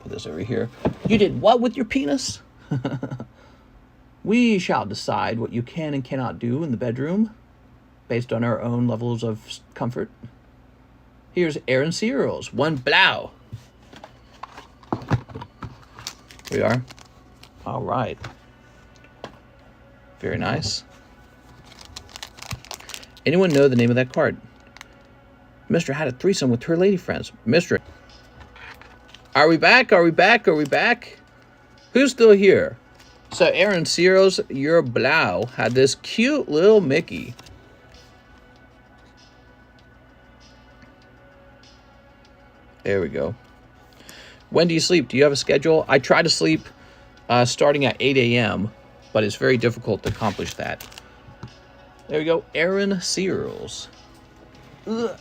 S1: Put this over here. You did what with your penis? We shall decide what you can and cannot do in the bedroom based on our own levels of comfort. Here's Aaron Searles, 1 blow. Here we are. All right. Very nice. Anyone know the name of that card? Mister had a threesome with her lady friends. Mister. Are we back? Are we back? Are we back? Who's still here? So Aaron Searles, your blow, had this cute little Mickey. There we go. When do you sleep? Do you have a schedule? I try to sleep starting at 8 a.m., but it's very difficult to accomplish that. There we go. Aaron Searles. Ugh.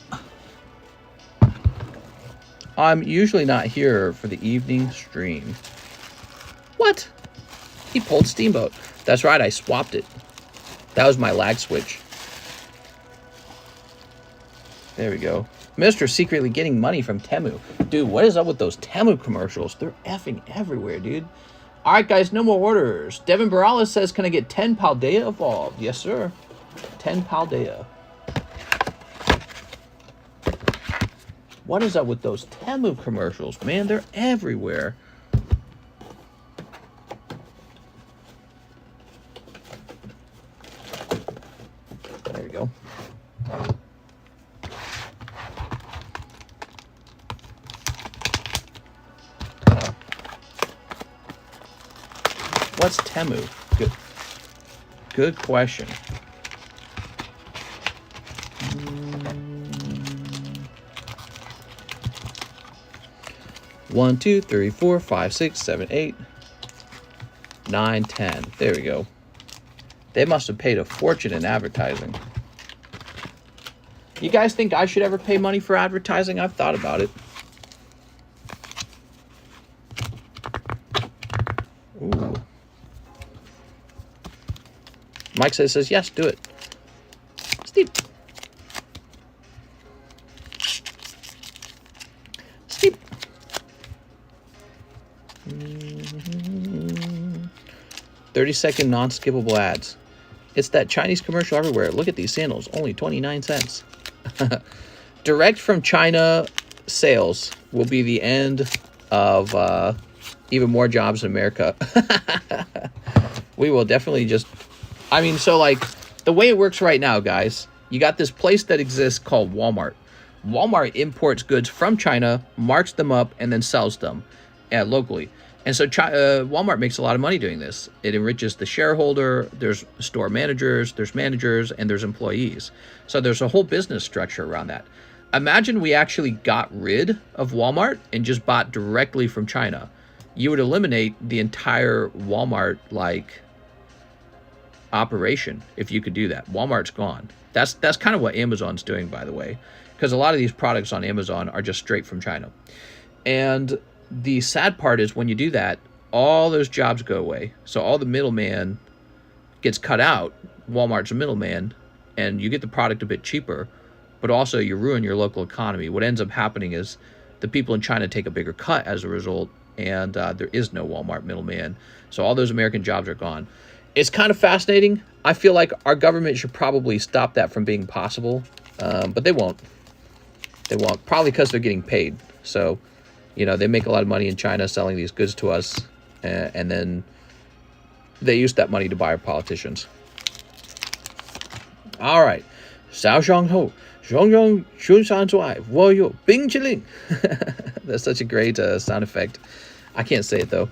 S1: I'm usually not here for the evening stream. What? He pulled Steamboat. That's right, I swapped it. That was my lag switch. There we go. Mr. secretly getting money from Temu. Dude, what is up with those Temu commercials? They're effing everywhere, dude. All right, guys, no more orders. Devin Morales says, can I get 10 Paldea evolved? Yes, sir. 10 Paldea. What is up with those Temu commercials? Man, they're everywhere. There we go. What's Temu? Good question. One, 2, 3, 4, 5, 6, 7, 8, 9, 10. There we go. They must have paid a fortune in advertising. You guys think I should ever pay money for advertising? I've thought about it. Ooh. Mike says yes, do it. Steve. Steve. 30-second non-skippable ads. It's that Chinese commercial everywhere. Look at these sandals, only 29 cents. Direct from China sales will be the end of even more jobs in America. We will definitely just... I mean, so like, the way it works right now, guys, you got this place that exists called Walmart. Walmart imports goods from China, marks them up, and then sells them locally. And so Walmart makes a lot of money doing this. It enriches the shareholder, there's store managers, and there's employees. So there's a whole business structure around that. Imagine we actually got rid of Walmart and just bought directly from China. You would eliminate the entire Walmart, like, operation if you could do that. Walmart's gone. That's kind of what Amazon's doing, by the way, because a lot of these products on Amazon are just straight from China. And the sad part is when you do that, all those jobs go away. So all the middleman gets cut out. Walmart's a middleman, and you get the product a bit cheaper, but also you ruin your local economy. What ends up happening is the people in China take a bigger cut as a result, and there is no Walmart middleman. So all those American jobs are gone. It's kind of fascinating. I feel like our government should probably stop that from being possible, but they won't. They won't, probably because they're getting paid. So, you know, they make a lot of money in China selling these goods to us, and then they use that money to buy our politicians. All right. 小时候 That's such a great sound effect. I can't say it, though.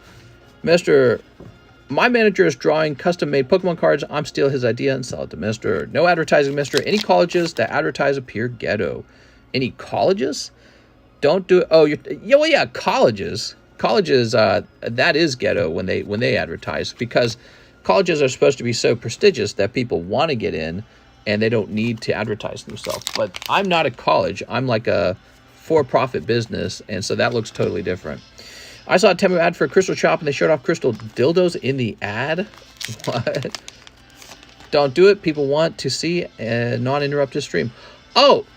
S1: My manager is drawing custom-made Pokemon cards. I'm steal his idea and sell it to Mister. No advertising, Mister. Any colleges that advertise appear ghetto. Any colleges? Don't do it. Oh, yeah, colleges. Colleges, that is ghetto when they advertise, because colleges are supposed to be so prestigious that people want to get in, and they don't need to advertise themselves. But I'm not a college. I'm like a for-profit business, and so that looks totally different. I saw a Temu ad for a crystal shop, and they showed off crystal dildos in the ad. What? Don't do it. People want to see a non-interrupted stream. Oh,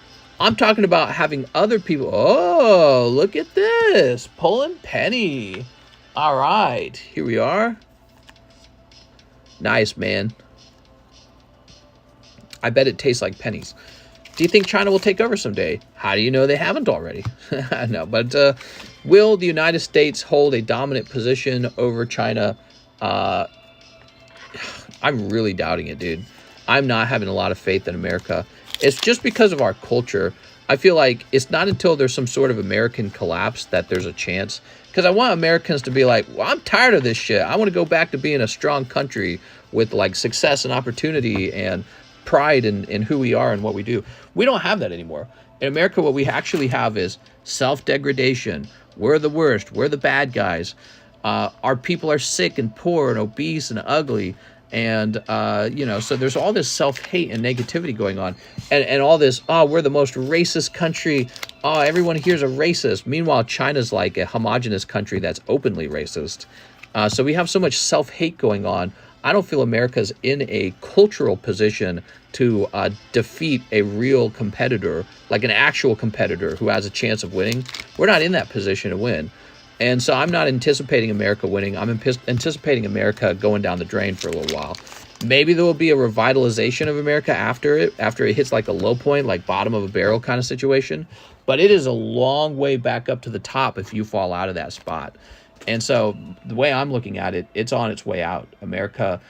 S1: I'm talking about having other people. Oh, look at this. Pulling penny. All right. Here we are. Nice, man. I bet it tastes like pennies. Do you think China will take over someday? How do you know they haven't already? No, but will the United States hold a dominant position over China? I'm really doubting it, dude. I'm not having a lot of faith in America. It's just because of our culture. I feel like it's not until there's some sort of American collapse that there's a chance. Because I want Americans to be like, well, I'm tired of this shit. I want to go back to being a strong country with like success and opportunity and pride in who we are and what we do. We don't have that anymore. In America, what we actually have is self-degradation. We're the worst. We're the bad guys. Our people are sick and poor and obese and ugly. And, so there's all this self-hate and negativity going on. And all this, we're the most racist country. Oh, everyone here's a racist. Meanwhile, China's like a homogenous country that's openly racist. So we have so much self-hate going on. I don't feel America's in a cultural position to defeat a real competitor, like an actual competitor who has a chance of winning. We're not in that position to win. And so I'm not anticipating America winning. I'm anticipating America going down the drain for a little while. Maybe there will be a revitalization of America after it hits like a low point, like bottom of a barrel kind of situation. But it is a long way back up to the top if you fall out of that spot. And so the way I'm looking at it, it's on its way out. America,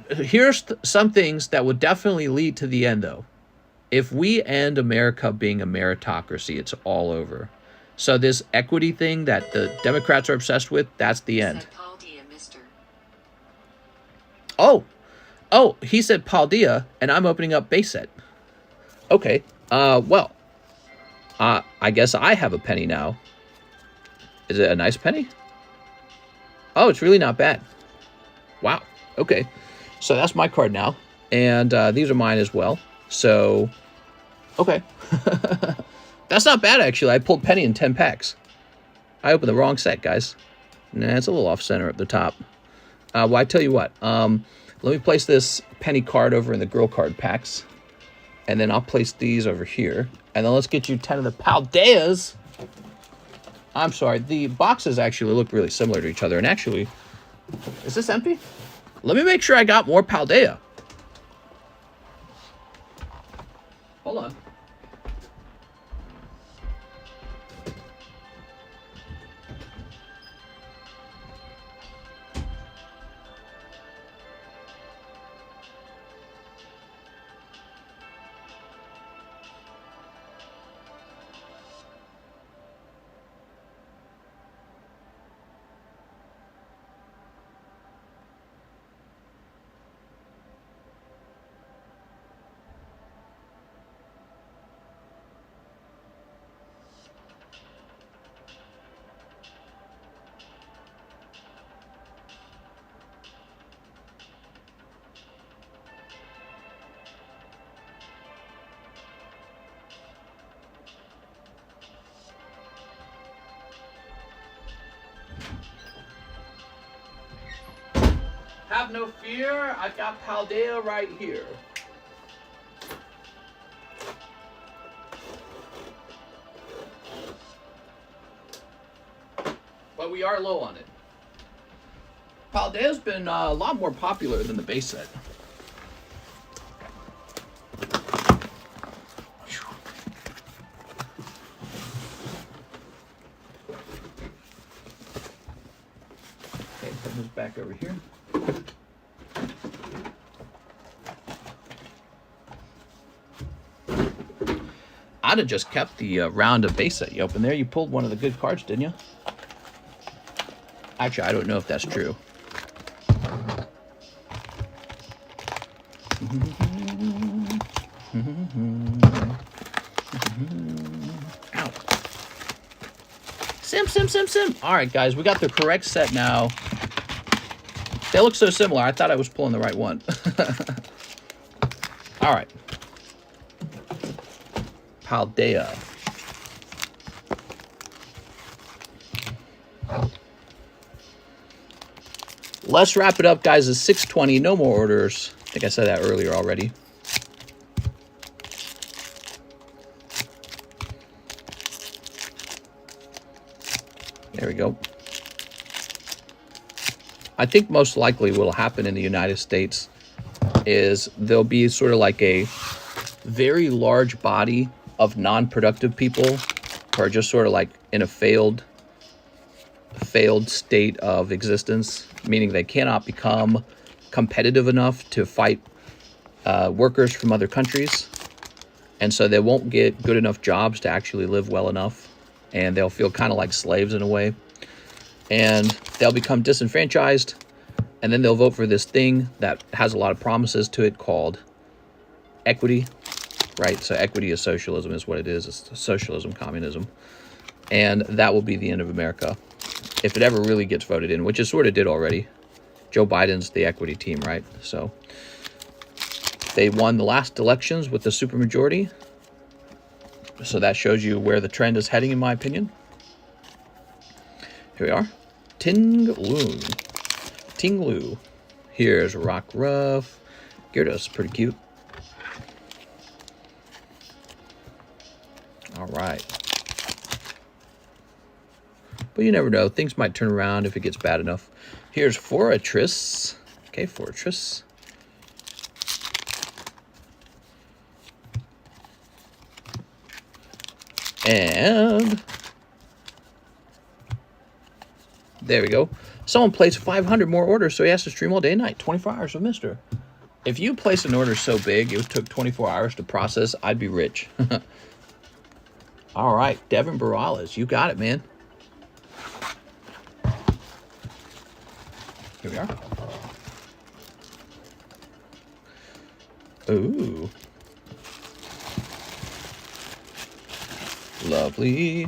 S1: here's some things that would definitely lead to the end, though. If we end America being a meritocracy, it's all over. So this equity thing that the Democrats are obsessed with, that's the end. Oh, he said Paldea, and I'm opening up base set. Okay, I guess I have a penny now. Is it a nice penny? Oh, it's really not bad. Wow. Okay. So that's my card now. And these are mine as well. So, okay. That's not bad, actually. I pulled penny in 10 packs. I opened the wrong set, guys. Nah, it's a little off center at the top. Well, I tell you what. Let me place this penny card over in the girl card packs. And then I'll place these over here. And then let's get you 10 of the Paldeas. I'm sorry, the boxes actually look really similar to each other. And actually, is this empty? Let me make sure I got more Paldea. Hold on. Have no fear, I've got Paldea right here. But we are low on it. Paldea's been a lot more popular than the base set. Okay, put this back over here. I'd have just kept the round of base set you opened there. You pulled one of the good cards, didn't you? Actually, I don't know if that's true. Ow. Sim. All right, guys, we got the correct set now. They look so similar. I thought I was pulling the right one. All right. Paldea. Let's wrap it up, guys. It's 6:20. No more orders. I think I said that earlier already. There we go. I think most likely what will happen in the United States is there'll be sort of like a very large body of non-productive people who are just sort of like in a failed state of existence, meaning they cannot become competitive enough to fight workers from other countries. And so they won't get good enough jobs to actually live well enough. And they'll feel kind of like slaves in a way. And they'll become disenfranchised. And then they'll vote for this thing that has a lot of promises to it called equity, right? So equity is socialism is what it is. It's socialism, communism. And that will be the end of America if it ever really gets voted in, which it sort of did already. Joe Biden's the equity team, right? So they won the last elections with the supermajority. So that shows you where the trend is heading, in my opinion. Here we are. Tinglu. Here's Rockruff. Gyarados, pretty cute. All right. But you never know. Things might turn around if it gets bad enough. Here's Fortress. Okay, Fortress. And there we go. Someone placed 500 more orders, so he has to stream all day and night. 24 hours of Mister. If you place an order so big, it took 24 hours to process, I'd be rich. All right, Devin Barales, you got it, man. Here we are. Ooh. Lovely.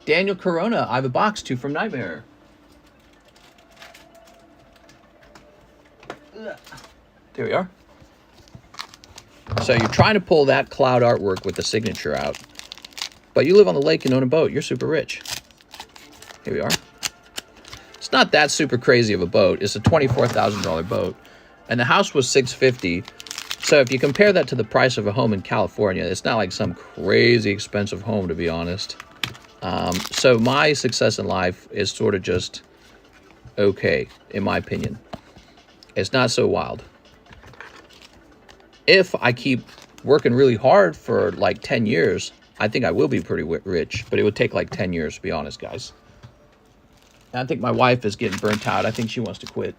S1: Daniel Corona, I have a box, 2 from Nightmare. There we are. So you're trying to pull that cloud artwork with the signature out. But you live on the lake and own a boat. You're super rich. Here we are. It's not that super crazy of a boat. It's a $24,000 boat. And the house was $650. So if you compare that to the price of a home in California, it's not like some crazy expensive home, to be honest. So my success in life is sort of just okay, in my opinion. It's not so wild. If I keep working really hard for like 10 years, I think I will be pretty rich, but it would take like 10 years, to be honest, guys. And I think my wife is getting burnt out. I think she wants to quit.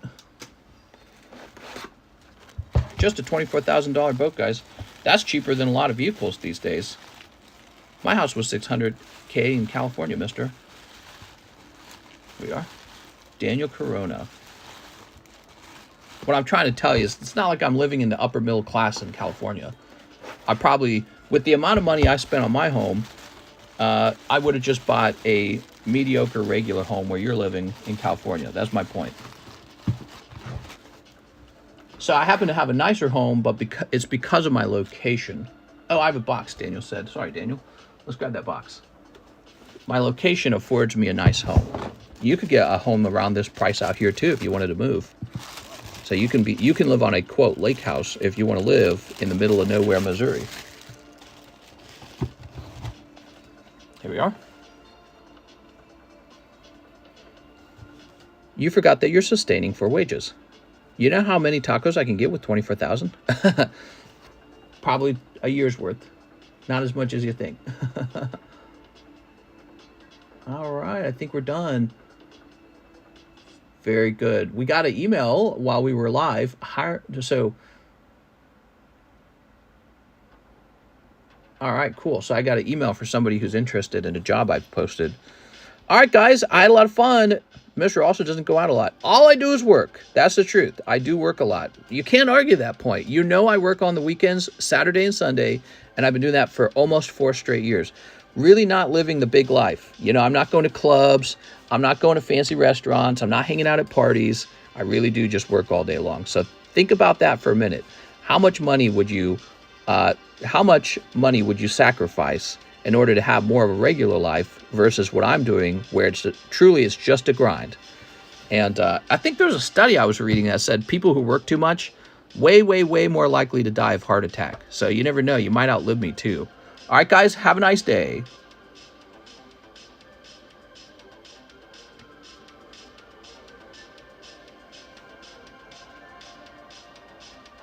S1: Just a $24,000 boat, guys. That's cheaper than a lot of vehicles these days. My house was $600K in California, mister. Here we are. Daniel Corona. What I'm trying to tell you is it's not like I'm living in the upper middle class in California. I probably, with the amount of money I spent on my home, I would have just bought a mediocre regular home where you're living in California. That's my point. So I happen to have a nicer home, but it's because of my location. Oh, I have a box, Daniel said. Sorry, Daniel. Let's grab that box. my location affords me a nice home. You could get a home around this price out here too if you wanted to move. So you can live on a, quote, lake house if you want to live in the middle of nowhere, Missouri. Here we are. You forgot that you're sustaining for wages. You know how many tacos I can get with 24,000? Probably a year's worth. Not as much as you think. All right, I think we're done. Very good. We got an email while we were live. So, all right, cool. So I got an email for somebody who's interested in a job I've posted. All right, guys, I had a lot of fun. Mr. also doesn't go out a lot. All I do is work. That's the truth. I do work a lot. You can't argue that point. You know I work on the weekends, Saturday and Sunday, and I've been doing that for almost 4 straight years. Really not living the big life. You know, I'm not going to clubs. I'm not going to fancy restaurants. I'm not hanging out at parties. I really do just work all day long. So think about that for a minute. How much money would you sacrifice in order to have more of a regular life versus what I'm doing, where it's just a grind? And I think there was a study I was reading that said people who work too much, way, way, way more likely to die of heart attack. So you never know. You might outlive me too. All right, guys, have a nice day.